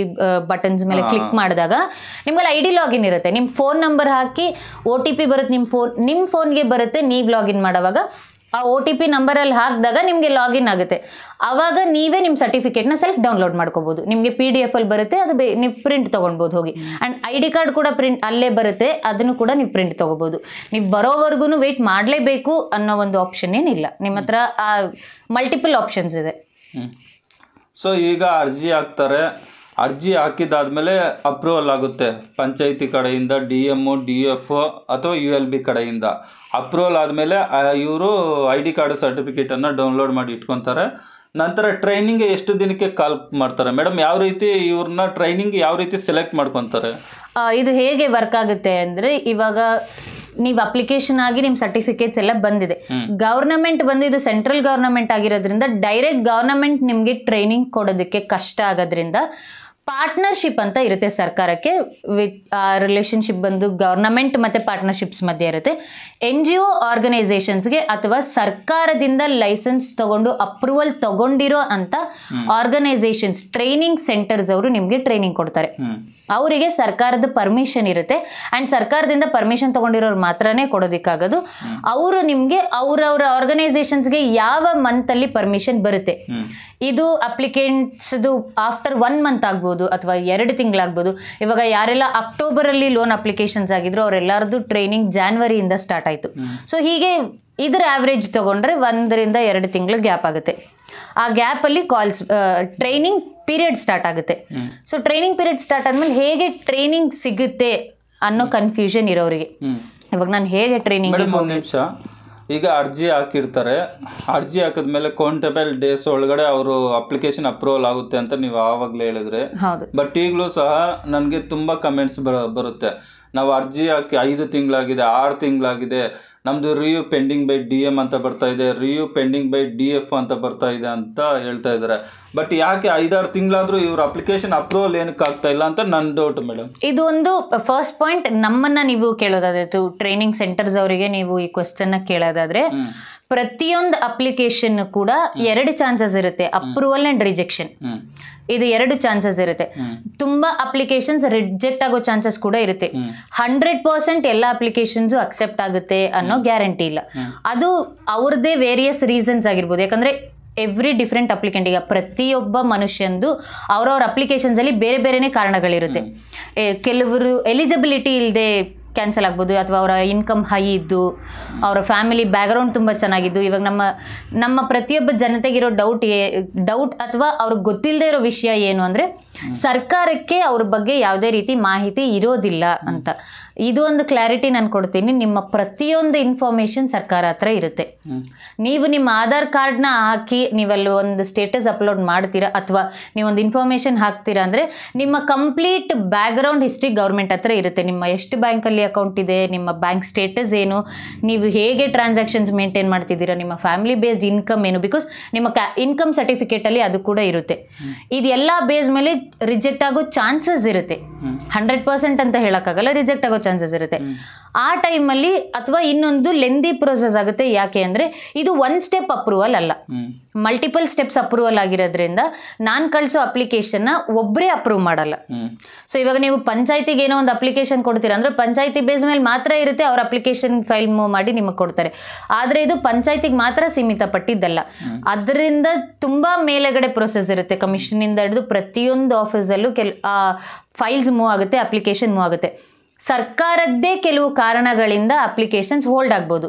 ಬಟನ್ಸ್ ಮೇಲೆ ಕ್ಲಿಕ್ ಮಾಡಿದಾಗ ನಿಮ್ಗೆ ID ಲಾಗಿನ್ ಇರುತ್ತೆ. ನಿಮ್ಮ ಫೋನ್ ನಂಬರ್ ಹಾಕಿ OTP ಬರುತ್ತೆ, ನಿಮ್ಮ ಫೋನ್ಗೆ ಬರುತ್ತೆ. ನೀವು ಲಾಗಿನ್ ಮಾಡೋವಾಗ ಆ OTP ನಂಬರಲ್ಲಿ ಹಾಕಿದಾಗ ನಿಮಗೆ ಲಾಗಿನ್ ಆಗುತ್ತೆ. ಆವಾಗ ನೀವೇ ನಿಮ್ಮ ಸರ್ಟಿಫಿಕೇಟ್ನ ಸೆಲ್ಫ್ ಡೌನ್ಲೋಡ್ ಮಾಡ್ಕೋಬೋದು. ನಿಮಗೆ PDF ಅಲ್ಲಿ ಬರುತ್ತೆ, ಅದು ನೀವು ಪ್ರಿಂಟ್ ತೊಗೊಳ್ಬೋದು ಹೋಗಿ. ಆ್ಯಂಡ್ ID ಕಾರ್ಡ್ ಕೂಡ ಪ್ರಿಂಟ್ ಅಲ್ಲೇ ಬರುತ್ತೆ, ಅದನ್ನು ಕೂಡ ನೀವು ಪ್ರಿಂಟ್ ತೊಗೋಬೋದು. ನೀವು ಬರೋವರೆಗೂ ವೆಯ್ಟ್ ಮಾಡಲೇಬೇಕು ಅನ್ನೋ ಒಂದು ಆಪ್ಷನ್ ಏನಿಲ್ಲ. ನಿಮ್ಮ ಹತ್ರ ಮಲ್ಟಿಪಲ್ ಆಪ್ಷನ್ಸ್ ಇದೆ. ಸೊ ಈಗ ಅರ್ಜಿ ಹಾಕ್ತಾರೆ, ಅರ್ಜಿ ಹಾಕಿದಾದ್ಮೇಲೆ ಅಪ್ರೂವಲ್ ಆಗುತ್ತೆ ಪಂಚಾಯಿತಿ ಕಡೆಯಿಂದ, DM, DFO ಅಥವಾ ULB ಕಡೆಯಿಂದ. ಅಪ್ರೂವಲ್ ಆದಮೇಲೆ ಇವರು ID ಕಾರ್ಡ್ ಸರ್ಟಿಫಿಕೇಟನ್ನು ಡೌನ್ಲೋಡ್ ಮಾಡಿ ಇಟ್ಕೊತಾರೆ. ನಂತರ ಟ್ರೈನಿಂಗ್ಗೆ ಎಷ್ಟು ದಿನಕ್ಕೆ ಕಾಲ್ ಮಾಡ್ತಾರೆ ಮೇಡಮ್? ಯಾವ ರೀತಿ ಇವ್ರನ್ನ ಟ್ರೈನಿಂಗ್ ಯಾವ ರೀತಿ ಸೆಲೆಕ್ಟ್ ಮಾಡ್ಕೊತಾರೆ? ಇದು ಹೇಗೆ ವರ್ಕ್ ಆಗುತ್ತೆ ಅಂದರೆ, ಇವಾಗ ನೀವು ಅಪ್ಲಿಕೇಶನ್ ಆಗಿ ನಿಮ್ಮ ಸರ್ಟಿಫಿಕೇಟ್ಸ್ ಎಲ್ಲ ಬಂದಿದೆ, ಗವರ್ನಮೆಂಟ್ ಬಂದು ಇದು ಸೆಂಟ್ರಲ್ ಗವರ್ನಮೆಂಟ್ ಆಗಿರೋದ್ರಿಂದ ಡೈರೆಕ್ಟ್ ಗವರ್ನಮೆಂಟ್ ನಿಮಗೆ ಟ್ರೈನಿಂಗ್ ಕೊಡೋದಕ್ಕೆ ಕಷ್ಟ ಆಗೋದ್ರಿಂದ ಪಾರ್ಟ್ನರ್ಶಿಪ್ ಅಂತ ಇರುತ್ತೆ ಸರ್ಕಾರಕ್ಕೆ. ವಿತ್ ರಿಲೇಷನ್ಶಿಪ್ ಬಂದು ಗವರ್ನಮೆಂಟ್ ಮತ್ತು ಪಾರ್ಟ್ನರ್ಶಿಪ್ಸ್ ಮಧ್ಯೆ ಇರುತ್ತೆ. NGO ಆರ್ಗನೈಸೇಷನ್ಸ್ಗೆ ಅಥವಾ ಸರ್ಕಾರದಿಂದ ಲೈಸೆನ್ಸ್ ತಗೊಂಡು ಅಪ್ರೂವಲ್ ತಗೊಂಡಿರೋ ಅಂತ ಆರ್ಗನೈಸೇಷನ್ಸ್, ಟ್ರೈನಿಂಗ್ ಸೆಂಟರ್ಸ್ ಅವರು ನಿಮಗೆ ಟ್ರೈನಿಂಗ್ ಕೊಡ್ತಾರೆ. ಅವರಿಗೆ ಸರ್ಕಾರದ ಪರ್ಮಿಷನ್ ಇರುತ್ತೆ. ಆ್ಯಂಡ್ ಸರ್ಕಾರದಿಂದ ಪರ್ಮಿಷನ್ ತಗೊಂಡಿರೋರು ಮಾತ್ರನೇ ಕೊಡೋದಕ್ಕಾಗೋದು. ಅವರು ನಿಮಗೆ ಅವರವರ ಆರ್ಗನೈಸೇಷನ್ಸ್ಗೆ ಯಾವ ಮಂತಲ್ಲಿ ಪರ್ಮಿಷನ್ ಬರುತ್ತೆ, ಇದು ಅಪ್ಲಿಕೆಂಟ್ಸ್ದು ಆಫ್ಟರ್ 1 ಮಂತ್ ಆಗ್ಬೋದು ಅಥವಾ 2 ತಿಂಗಳಾಗ್ಬೋದು. ಇವಾಗ ಯಾರೆಲ್ಲ ಅಕ್ಟೋಬರಲ್ಲಿ ಲೋನ್ ಅಪ್ಲಿಕೇಶನ್ಸ್ ಆಗಿದ್ರು ಅವರೆಲ್ಲರದ್ದು ಟ್ರೈನಿಂಗ್ ಜಾನ್ವರಿಯಿಂದ ಸ್ಟಾರ್ಟ್ ಆಯಿತು. ಸೊ ಹೀಗೆ ಇದರ ಆವ್ರೇಜ್ ತೊಗೊಂಡ್ರೆ 1 ರಿಂದ 2 ತಿಂಗಳು ಗ್ಯಾಪ್ ಆಗುತ್ತೆ. ಆ ಗ್ಯಾಪಲ್ಲಿ ಟ್ರೈನಿಂಗ್ ಪೀರಿಯಡ್ ಸ್ಟಾರ್ಟ್ ಆಗುತ್ತೆ. ಸೊ ಟ್ರೈನಿಂಗ್ ಪೀರಿಯಡ್ ಸ್ಟಾರ್ಟ್ ಆದ್ಮೇಲೆ ಹೇಗೆ ಟ್ರೈನಿಂಗ್ ಸಿಗುತ್ತೆ ಅನ್ನೋ ಕನ್ಫ್ಯೂಷನ್ ಇರೋರಿಗೆ, ಇವಾಗ ನಾನು ಹೇಗೆ ಟ್ರೈನಿಂಗ್. ಒಂದು ನಿಮಿಷ, ಈಗ ಅರ್ಜಿ ಹಾಕಿರ್ತಾರೆ, ಅರ್ಜಿ ಹಾಕಿದ್ಮೇಲೆ ಕೌಂಟಬಲ್ ಡೇಸ್ ಒಳಗಡೆ ಅವರು ಅಪ್ಲಿಕೇಶನ್ ಅಪ್ರೂವಲ್ ಆಗುತ್ತೆ ಅಂತ ನೀವು ಆವಾಗಲೇ ಹೇಳಿದ್ರೆ. ಬಟ್ ಈಗಲೂ ಸಹ ನನಗೆ ತುಂಬ ಕಮೆಂಟ್ಸ್ ಬರುತ್ತೆ, ನಾವು ಅರ್ಜಿ ಹಾಕಿ 5 ತಿಂಗಳಾಗಿದೆ, 6 ತಿಂಗಳಾಗಿದೆ, ನಮ್ಮದು ರಿವ್ಯೂ ಪೆಂಡಿಂಗ್ ಬೈ DM ಅಂತ ಬರ್ತಾ ಇದೆ, ರಿವ್ಯೂ ಪೆಂಡಿಂಗ್ ಬೈ DF ಅಂತ ಬರ್ತಾ ಇದೆ ಅಂತ ಹೇಳ್ತಾ ಇದ್ದಾರೆ. ಬಟ್ ಯಾಕೆ 5-6 ತಿಂಗಳಾದರೂ ಇವ್ರ ಅಪ್ಲಿಕೇಶನ್ ಅಪ್ರೂವಲ್ ಏನಕ್ಕೆ ಆಗ್ತಾ ಇಲ್ಲ ಅಂತ ನನ್ನ ಡೌಟ್ ಮೇಡಮ್. ಇದು ಒಂದು ಫಸ್ಟ್ ಪಾಯಿಂಟ್. ನಮ್ಮನ್ನ ನೀವು ಕೇಳೋದಾದ್ರೆ, ಟ್ರೈನಿಂಗ್ ಸೆಂಟರ್ಸ್ ಅವರಿಗೆ ನೀವು ಈ ಕ್ವೆಶ್ಚನ್ ಕೇಳೋದಾದ್ರೆ, ಪ್ರತಿಯೊಂದು ಅಪ್ಲಿಕೇಶನ್ ಕೂಡ 2 ಚಾನ್ಸಸ್ ಇರುತ್ತೆ, ಅಪ್ರೂವಲ್ ಅಂಡ್ ರಿಜೆಕ್ಷನ್. ಇದು 2 ಚಾನ್ಸಸ್ ಇರುತ್ತೆ. ತುಂಬಾ ಅಪ್ಲಿಕೇಶನ್ಸ್ ರಿಜೆಕ್ಟ್ ಆಗೋ ಚಾನ್ಸಸ್ ಕೂಡ ಇರುತ್ತೆ. 100% ಎಲ್ಲ ಅಪ್ಲಿಕೇಶನ್ಸು ಅಕ್ಸೆಪ್ಟ್ ಆಗುತ್ತೆ ಅನ್ನೋ ಗ್ಯಾರಂಟಿ ಇಲ್ಲ. ಅದು ಅವ್ರದ್ದೇ ವೇರಿಯಸ್ ರೀಸನ್ಸ್ ಆಗಿರ್ಬೋದು. ಯಾಕಂದ್ರೆ ಎವ್ರಿ ಡಿಫ್ರೆಂಟ್ ಅಪ್ಲಿಕೆಂಟ್, ಈಗ ಪ್ರತಿಯೊಬ್ಬ ಮನುಷ್ಯಂದು ಅವ್ರವ್ರ ಅಪ್ಲಿಕೇಶನ್ಸ್ ಅಲ್ಲಿ ಬೇರೆ ಬೇರೆನೇ ಕಾರಣಗಳಿರುತ್ತೆ. ಕೆಲವರು ಎಲಿಜಿಬಿಲಿಟಿ ಇಲ್ಲದೆ ಕ್ಯಾನ್ಸಲ್ ಆಗ್ಬೋದು, ಅಥವಾ ಅವರ ಇನ್ಕಮ್ ಹೈ ಇದ್ದು, ಅವರ ಫ್ಯಾಮಿಲಿ ಬ್ಯಾಕ್ಗ್ರೌಂಡ್ ತುಂಬ ಚೆನ್ನಾಗಿದ್ದು. ಇವಾಗ ನಮ್ಮ ಪ್ರತಿಯೊಬ್ಬ ಜನತೆಗಿರೋ ಡೌಟ್ ಅಥವಾ ಅವ್ರಿಗೆ ಗೊತ್ತಿಲ್ಲದೆ ಇರೋ ವಿಷಯ ಏನು ಅಂದರೆ, ಸರ್ಕಾರಕ್ಕೆ ಅವ್ರ ಬಗ್ಗೆ ಯಾವುದೇ ರೀತಿ ಮಾಹಿತಿ ಇರೋದಿಲ್ಲ ಅಂತ. ಇದು ಒಂದು ಕ್ಲಾರಿಟಿ ನಾನು ಕೊಡ್ತೀನಿ. ನಿಮ್ಮ ಪ್ರತಿಯೊಂದು ಇನ್ಫಾರ್ಮೇಷನ್ ಸರ್ಕಾರ ಹತ್ರ ಇರುತ್ತೆ. ನೀವು ನಿಮ್ಮ ಆಧಾರ್ ಕಾರ್ಡ್ನ ಹಾಕಿ ನೀವಲ್ಲಿ ಒಂದು ಸ್ಟೇಟಸ್ ಅಪ್ಲೋಡ್ ಮಾಡ್ತೀರಾ ಅಥವಾ ನೀವೊಂದು ಇನ್ಫಾರ್ಮೇಷನ್ ಹಾಕ್ತೀರಾ ಅಂದರೆ ನಿಮ್ಮ ಕಂಪ್ಲೀಟ್ ಬ್ಯಾಕ್ಗ್ರೌಂಡ್ ಹಿಸ್ಟ್ರಿ ಗೌರ್ಮೆಂಟ್ ಹತ್ರ ಇರುತ್ತೆ. ನಿಮ್ಮ ಎಷ್ಟು ಬ್ಯಾಂಕಲ್ಲಿ ಅಕೌಂಟ್ ಇದೆ, ನಿಮ್ಮ ಬ್ಯಾಂಕ್ ಸ್ಟೇಟಸ್ ಏನು, ನೀವು ಹೇಗೆ ಟ್ರಾನ್ಸಾಕ್ಷನ್ಸ್ ಮೇಂಟೈನ್ ಮಾಡ್ತಿದ್ದೀರಾ, ನಿಮ್ಮ ಫ್ಯಾಮಿಲಿ ಬೇಸ್ಡ್ ಇನ್ಕಮ್ ಏನು, ಬಿಕಾಸ್ ನಿಮ್ಮ ಇನ್ಕಮ್ ಸರ್ಟಿಫಿಕೇಟಲ್ಲಿ ಅದು ಕೂಡ ಇರುತ್ತೆ. ಇದೆಲ್ಲ ಬೇಸ್ ಮೇಲೆ ರಿಜೆಕ್ಟ್ ಆಗೋ ಚಾನ್ಸಸ್ ಇರುತ್ತೆ. 100% ಅಂತ ಹೇಳೋಕ್ಕಾಗಲ್ಲ, ರಿಜೆಕ್ಟ್ ಆಗೋ ಚಾನ್ಸಸ್ ಇರುತ್ತೆ. ಆ ಟೈಮಲ್ಲಿ ಅಥವಾ ಇನ್ನೊಂದು ಲೆಂದಿ ಪ್ರೊಸೆಸ್ ಆಗುತ್ತೆ. ಯಾಕೆ ಅಂದರೆ ಇದು 1 ಸ್ಟೆಪ್ ಅಪ್ರೂವಲ್ ಅಲ್ಲ, ಮಲ್ಟಿಪಲ್ ಸ್ಟೆಪ್ಸ್ ಅಪ್ರೂವಲ್ ಆಗಿರೋದ್ರಿಂದ ನಾನು ಕಳಿಸೋ ಅಪ್ಲಿಕೇಶನ್ನ ಒಬ್ಬರೇ ಅಪ್ರೂವ್ ಮಾಡಲ್ಲ. ಸೊ ಇವಾಗ ನೀವು ಪಂಚಾಯತಿಗೆ ಏನೋ ಒಂದು ಅಪ್ಲಿಕೇಶನ್ ಕೊಡ್ತೀರಾ ಅಂದರೆ ಪಂಚಾಯತಿ ಬೇಸ್ ಮೇಲೆ ಮಾತ್ರ ಇರುತ್ತೆ, ಅವ್ರ ಅಪ್ಲಿಕೇಶನ್ ಫೈಲ್ ಮೂವ್ ಮಾಡಿ ನಿಮಗೆ ಕೊಡ್ತಾರೆ. ಆದರೆ ಇದು ಪಂಚಾಯತಿಗೆ ಮಾತ್ರ ಸೀಮಿತ ಪಟ್ಟಿದ್ದಲ್ಲ, ಅದರಿಂದ ತುಂಬ ಮೇಲೆಗಡೆ ಪ್ರೊಸೆಸ್ ಇರುತ್ತೆ. ಕಮಿಷನಿಂದ ಹಿಡಿದು ಪ್ರತಿಯೊಂದು ಆಫೀಸಲ್ಲೂ ಫೈಲ್ಸ್ ಮೂವ್ ಆಗುತ್ತೆ, ಅಪ್ಲಿಕೇಶನ್ ಮೂವ್ ಆಗುತ್ತೆ. ಸರ್ಕಾರದ್ದೇ ಕೆಲವು ಕಾರಣಗಳಿಂದ ಅಪ್ಲಿಕೇಶನ್ಸ್ ಹೋಲ್ಡ್ ಆಗ್ಬೋದು.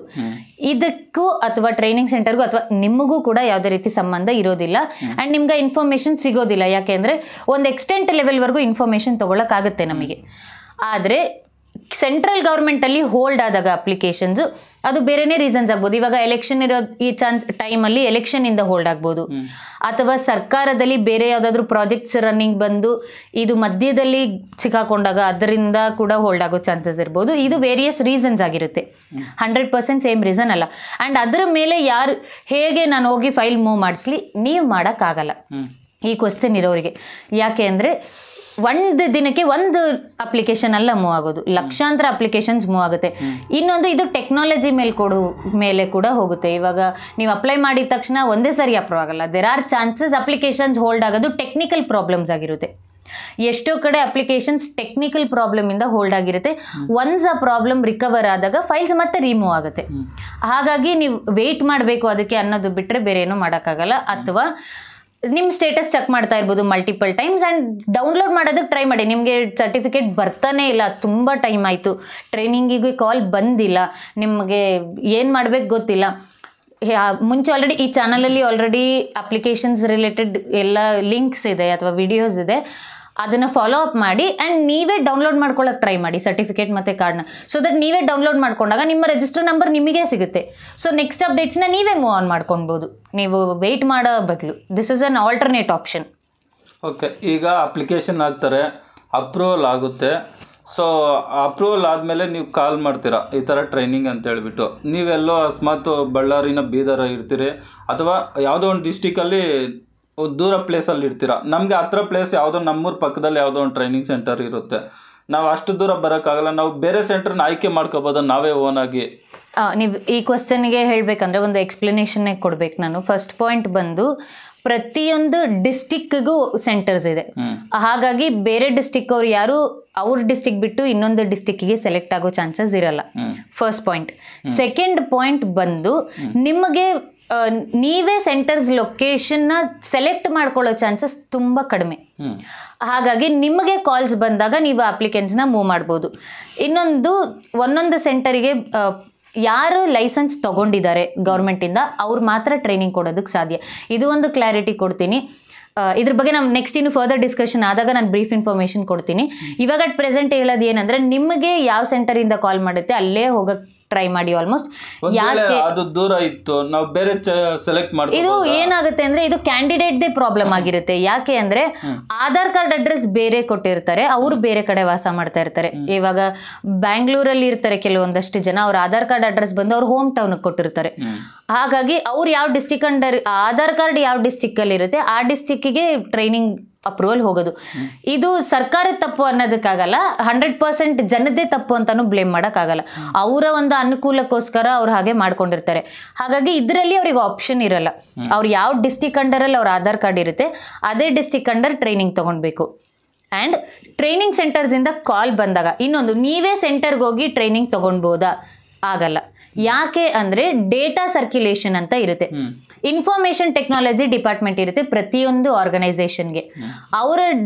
ಇದಕ್ಕೂ ಅಥವಾ ಟ್ರೈನಿಂಗ್ ಸೆಂಟರ್ಗೂ ಅಥವಾ ನಿಮಗೂ ಕೂಡ ಯಾವುದೇ ರೀತಿ ಸಂಬಂಧ ಇರೋದಿಲ್ಲ. ಆ್ಯಂಡ್ ನಿಮ್ಗೆ ಇನ್ಫಾರ್ಮೇಷನ್ ಸಿಗೋದಿಲ್ಲ. ಯಾಕೆಂದರೆ ಒಂದು ಎಕ್ಸ್ಟೆಂಟ್ ಲೆವೆಲ್ವರೆಗೂ ಇನ್ಫಾರ್ಮೇಷನ್ ತೊಗೊಳಕ್ಕಾಗುತ್ತೆ ನಮಗೆ. ಆದರೆ ಸೆಂಟ್ರಲ್ ಗೌರ್ಮೆಂಟಲ್ಲಿ ಹೋಲ್ಡ್ ಆದಾಗ ಅಪ್ಲಿಕೇಶನ್ಸ್ ಅದು ಬೇರೆನೇ ರೀಸನ್ಸ್ ಆಗ್ಬೋದು. ಇವಾಗ ಎಲೆಕ್ಷನ್ ಇರೋ ಈ ಟೈಮಲ್ಲಿ ಎಲೆಕ್ಷನಿಂದ ಹೋಲ್ಡ್ ಆಗ್ಬೋದು, ಅಥವಾ ಸರ್ಕಾರದಲ್ಲಿ ಬೇರೆ ಯಾವುದಾದ್ರೂ ಪ್ರಾಜೆಕ್ಟ್ಸ್ ರನ್ನಿಂಗ್ ಬಂದು ಇದು ಮಧ್ಯದಲ್ಲಿ ಸಿಕ್ಕಾಕೊಂಡಾಗ ಅದರಿಂದ ಕೂಡ ಹೋಲ್ಡ್ ಆಗೋ ಚಾನ್ಸಸ್ ಇರ್ಬೋದು. ಇದು ವೇರಿಯಸ್ ರೀಸನ್ಸ್ ಆಗಿರುತ್ತೆ, 100% ಸೇಮ್ ರೀಸನ್ ಅಲ್ಲ. ಆ್ಯಂಡ್ ಅದರ ಮೇಲೆ ಯಾರು ಹೇಗೆ ನಾನು ಹೋಗಿ ಫೈಲ್ ಮೂವ್ ಮಾಡಿಸ್ಲಿ, ನೀವು ಮಾಡೋಕ್ಕಾಗಲ್ಲ ಈ ಕ್ವಶನ್ ಇರೋರಿಗೆ. ಯಾಕೆ ಅಂದರೆ ಒಂದು ದಿನಕ್ಕೆ ಒಂದು ಅಪ್ಲಿಕೇಶನ್ ಅಲ್ಲ ಮೂವ್ ಆಗೋದು, ಲಕ್ಷಾಂತರ ಅಪ್ಲಿಕೇಶನ್ಸ್ ಮೂವ್ ಆಗುತ್ತೆ. ಇನ್ನೊಂದು ಇದು ಟೆಕ್ನಾಲಜಿ ಮೇಲೆ ಕೂಡ ಹೋಗುತ್ತೆ. ಇವಾಗ ನೀವು ಅಪ್ಲೈ ಮಾಡಿದ ತಕ್ಷಣ ಒಂದೇ ಸರಿ ಅಪ್ರೂವ್ ಆಗಲ್ಲ. There are chances applications hold ಆಗೋದು ಟೆಕ್ನಿಕಲ್ ಪ್ರಾಬ್ಲಮ್ಸ್ ಆಗಿರುತ್ತೆ. ಎಷ್ಟೋ ಕಡೆ ಅಪ್ಲಿಕೇಶನ್ಸ್ ಟೆಕ್ನಿಕಲ್ ಪ್ರಾಬ್ಲಮ್ ಇಂದ ಹೋಲ್ಡ್ ಆಗಿರುತ್ತೆ. ಒನ್ಸ್ ಆ ಪ್ರಾಬ್ಲಮ್ ರಿಕವರ್ ಆದಾಗ ಫೈಲ್ಸ್ ಮತ್ತೆ ರಿಮೂವ್ ಆಗುತ್ತೆ. ಹಾಗಾಗಿ ನೀವು ವೇಟ್ ಮಾಡಬೇಕು ಅದಕ್ಕೆ ಅನ್ನೋದು ಬಿಟ್ಟರೆ ಬೇರೆ ಏನೂ ಮಾಡೋಕ್ಕಾಗಲ್ಲ. ಅಥವಾ ನಿಮ್ಮ ಸ್ಟೇಟಸ್ ಚೆಕ್ ಮಾಡ್ತಾ ಇರ್ಬೋದು ಮಲ್ಟಿಪಲ್ ಟೈಮ್ಸ್ ಆ್ಯಂಡ್ ಡೌನ್ಲೋಡ್ ಮಾಡೋದಕ್ಕೆ ಟ್ರೈ ಮಾಡಿ. ನಿಮಗೆ ಸರ್ಟಿಫಿಕೇಟ್ ಬರ್ತಾನೆ ಇಲ್ಲ, ತುಂಬ ಟೈಮ್ ಆಯಿತು, ಟ್ರೈನಿಂಗಿಗೆ ಕಾಲ್ ಬಂದಿಲ್ಲ, ನಿಮಗೆ ಏನು ಮಾಡಬೇಕು ಗೊತ್ತಿಲ್ಲ. ಮುಂಚೆ ಆಲ್ರೆಡಿ ಈ ಚಾನಲಲ್ಲಿ ಆಲ್ರೆಡಿ ಅಪ್ಲಿಕೇಶನ್ಸ್ ರಿಲೇಟೆಡ್ ಎಲ್ಲ ಲಿಂಕ್ಸ್ ಇದೆ ಅಥವಾ ವಿಡಿಯೋಸ್ ಇದೆ, ಅದನ್ನು ಫಾಲೋ ಅಪ್ ಮಾಡಿ ಆ್ಯಂಡ್ ನೀವೇ ಡೌನ್ಲೋಡ್ ಮಾಡ್ಕೊಳ್ಳೋಕೆ ಟ್ರೈ ಮಾಡಿ ಸರ್ಟಿಫಿಕೇಟ್ ಮತ್ತು ಕಾರ್ಡ್ನ. ಸೊ ದಟ್ ನೀವೇ ಡೌನ್ಲೋಡ್ ಮಾಡ್ಕೊಂಡಾಗ ನಿಮ್ಮ ರಿಜಿಸ್ಟರ್ ನಂಬರ್ ನಿಮಗೆ ಸಿಗುತ್ತೆ. ಸೊ ನೆಕ್ಸ್ಟ್ ಅಪ್ಡೇಟ್ಸ್ನ ನೀವೇ ಮೂವ್ ಆನ್ ಮಾಡ್ಕೊಳ್ಬೋದು, ನೀವು ವೆಯ್ಟ್ ಮಾಡೋ ಬದಲು. This is an alternate option. Okay, ಈಗ ಅಪ್ಲಿಕೇಶನ್ ಹಾಕ್ತಾರೆ, ಅಪ್ರೂವಲ್ ಆಗುತ್ತೆ. ಸೊ ಅಪ್ರೂವಲ್ ಆದಮೇಲೆ ನೀವು ಕಾಲ್ ಮಾಡ್ತೀರಾ ಈ ಥರ ಟ್ರೈನಿಂಗ್ ಅಂತ ಹೇಳ್ಬಿಟ್ಟು. ನೀವೆಲ್ಲೋ ಅಕಸ್ಮಾತ್ ಬಳ್ಳಾರಿನ ಬೀದರ ಇರ್ತೀರಿ ಅಥವಾ ಯಾವುದೋ ಒಂದು ಡಿಸ್ಟಿಕಲ್ಲಿ ದೂರ ಪ್ಲೇಸಲ್ಲಿ ಇರ್ತೀರಾ. ನಮಗೆ ಹತ್ರ ಪ್ಲೇಸ್ ಯಾವುದೋ ನಮ್ಮೂರ ಪಕ್ಕದಲ್ಲಿ ಯಾವುದೋ ಒಂದು ಟ್ರೈನಿಂಗ್ ಸೆಂಟರ್ ಇರುತ್ತೆ, ನಾವು ಅಷ್ಟು ದೂರ ಬರೋಕ್ಕಾಗಲ್ಲ, ನಾವು ಬೇರೆ ಸೆಂಟರ್ನ ಆಯ್ಕೆ ಮಾಡ್ಕೋಬೋದು ನಾವೇ ಓನಾಗಿ. ನೀವು ಈ ಕ್ವಶನ್ಗೆ ಹೇಳಬೇಕಂದ್ರೆ ಒಂದು ಎಕ್ಸ್ಪ್ಲನೇಷನ್ನೇ ಕೊಡ್ಬೇಕು ನಾನು. ಫಸ್ಟ್ ಪಾಯಿಂಟ್ ಬಂದು ಪ್ರತಿಯೊಂದು ಡಿಸ್ಟಿಕ್ಗೂ ಸೆಂಟರ್ಸ್ ಇದೆ. ಹಾಗಾಗಿ ಬೇರೆ ಡಿಸ್ಟಿಕ್ ಅವ್ರು ಯಾರು ಅವ್ರ ಡಿಸ್ಟಿಕ್ ಬಿಟ್ಟು ಇನ್ನೊಂದು ಡಿಸ್ಟಿಕ್ಗೆ ಸೆಲೆಕ್ಟ್ ಆಗೋ ಚಾನ್ಸಸ್ ಇರಲ್ಲ, ಫಸ್ಟ್ ಪಾಯಿಂಟ್. ಸೆಕೆಂಡ್ ಪಾಯಿಂಟ್ ಬಂದು ನಿಮಗೆ ನೀವೇ ಸೆಂಟರ್ಸ್ ಲೊಕೇಶನ್ನ ಸೆಲೆಕ್ಟ್ ಮಾಡ್ಕೊಳ್ಳೋ ಚಾನ್ಸಸ್ ತುಂಬ ಕಡಿಮೆ. ಹಾಗಾಗಿ ನಿಮಗೆ ಕಾಲ್ಸ್ ಬಂದಾಗ ನೀವು ಅಪ್ಲಿಕೆಂಟ್ಸ್ನ ಮೂವ್ ಮಾಡ್ಬೋದು. ಇನ್ನೊಂದು ಒಂದೊಂದು ಸೆಂಟರಿಗೆ ಯಾರು ಲೈಸೆನ್ಸ್ ತೊಗೊಂಡಿದ್ದಾರೆ ಗೌರ್ಮೆಂಟಿಂದ ಅವ್ರು ಮಾತ್ರ ಟ್ರೈನಿಂಗ್ ಕೊಡೋದಕ್ಕೆ ಸಾಧ್ಯ. ಇದು ಒಂದು ಕ್ಲಾರಿಟಿ ಕೊಡ್ತೀನಿ. ಇದ್ರ ಬಗ್ಗೆ ನಾವು ನೆಕ್ಸ್ಟ್ ಇನ್ನು ಫರ್ದರ್ ಡಿಸ್ಕಷನ್ ಆದಾಗ ನಾನು ಬ್ರೀಫ್ ಇನ್ಫಾರ್ಮೇಷನ್ ಕೊಡ್ತೀನಿ. ಇವಾಗ ಅಟ್ ಪ್ರೆಸೆಂಟ್ ಹೇಳೋದು ಏನಂದರೆ, ನಿಮಗೆ ಯಾವ ಸೆಂಟರಿಂದ ಕಾಲ್ ಮಾಡುತ್ತೆ ಅಲ್ಲೇ ಹೋಗಕ್ಕೆ ಟ್ರೈ ಮಾಡಿ. ಆಲ್ಮೋಸ್ಟ್ ಯಾಕೆ ಅದು ದೂರ ಇತ್ತು ನಾವು ಬೇರೆ ಸೆಲೆಕ್ಟ್ ಮಾಡಿ, ಇದು ಏನಾಗುತ್ತೆ ಅಂದ್ರೆ ಇದು ಕ್ಯಾಂಡಿಡೇಟ್ ದೇ ಪ್ರಾಬ್ಲಮ್ ಆಗಿರುತ್ತೆ. ಯಾಕೆ ಅಂದ್ರೆ ಆಧಾರ್ ಕಾರ್ಡ್ ಅಡ್ರೆಸ್ ಬೇರೆ ಕೊಟ್ಟಿರ್ತಾರೆ, ಅವರು ಬೇರೆ ಕಡೆ ವಾಸ ಮಾಡ್ತಾ ಇರ್ತಾರೆ. ಇವಾಗ ಬ್ಯಾಂಗ್ಳೂರಲ್ಲಿ ಇರ್ತಾರೆ ಕೆಲವೊಂದಷ್ಟು ಜನ, ಅವ್ರ ಆಧಾರ್ ಕಾರ್ಡ್ ಅಡ್ರೆಸ್ ಬಂದು ಅವ್ರ ಹೋಮ್ ಟೌನ್ ಕೊಟ್ಟಿರ್ತಾರೆ. ಹಾಗಾಗಿ ಅವ್ರು ಯಾವ ಡಿಸ್ಟಿಕ್ ಅಂಡರ್ ಆಧಾರ್ ಕಾರ್ಡ್ ಯಾವ ಡಿಸ್ಟಿಕ್ ಅಲ್ಲಿ ಇರುತ್ತೆ ಆ ಡಿಸ್ಟಿಕ್ಗೆ ಟ್ರೈನಿಂಗ್ ಅಪ್ರೂವಲ್ ಹೋಗೋದು. ಇದು ಸರ್ಕಾರದ ತಪ್ಪು ಅನ್ನೋದಕ್ಕಾಗಲ್ಲ, 100% ಜನದೇ ತಪ್ಪು ಅಂತಾನು ಬ್ಲೇಮ್ ಮಾಡೋಕ್ಕಾಗಲ್ಲ. ಅವರ ಒಂದು ಅನುಕೂಲಕ್ಕೋಸ್ಕರ ಅವ್ರು ಹಾಗೆ ಮಾಡ್ಕೊಂಡಿರ್ತಾರೆ. ಹಾಗಾಗಿ ಇದರಲ್ಲಿ ಅವ್ರಿಗೆ ಆಪ್ಷನ್ ಇರಲ್ಲ. ಅವ್ರು ಯಾವ ಡಿಸ್ಟಿಕ್ ಅಂಡರಲ್ಲಿ ಅವ್ರ ಆಧಾರ್ ಕಾರ್ಡ್ ಇರುತ್ತೆ ಅದೇ ಡಿಸ್ಟಿಕ್ ಅಂಡರ್ ಟ್ರೈನಿಂಗ್ ತಗೊಳ್ಬೇಕು. ಆ್ಯಂಡ್ ಟ್ರೈನಿಂಗ್ ಸೆಂಟರ್ಸಿಂದ ಕಾಲ್ ಬಂದಾಗ ಇನ್ನೊಂದು, ನೀವೇ ಸೆಂಟರ್ಗೆ ಹೋಗಿ ಟ್ರೈನಿಂಗ್ ತಗೊಳ್ಬೋದಾ? ಆಗಲ್ಲ. ಯಾಕೆ ಅಂದರೆ ಡೇಟಾ ಸರ್ಕ್ಯುಲೇಷನ್ ಅಂತ ಇರುತ್ತೆ. ಇನ್ಫಾರ್ಮೇಷನ್ ಟೆಕ್ನಾಲಜಿ ಡಿಪಾರ್ಟ್ಮೆಂಟ್ ಇರುತ್ತೆ ಪ್ರತಿಯೊಂದು ಆರ್ಗನೈಸೇಷನ್ಗೆ. ಅವರ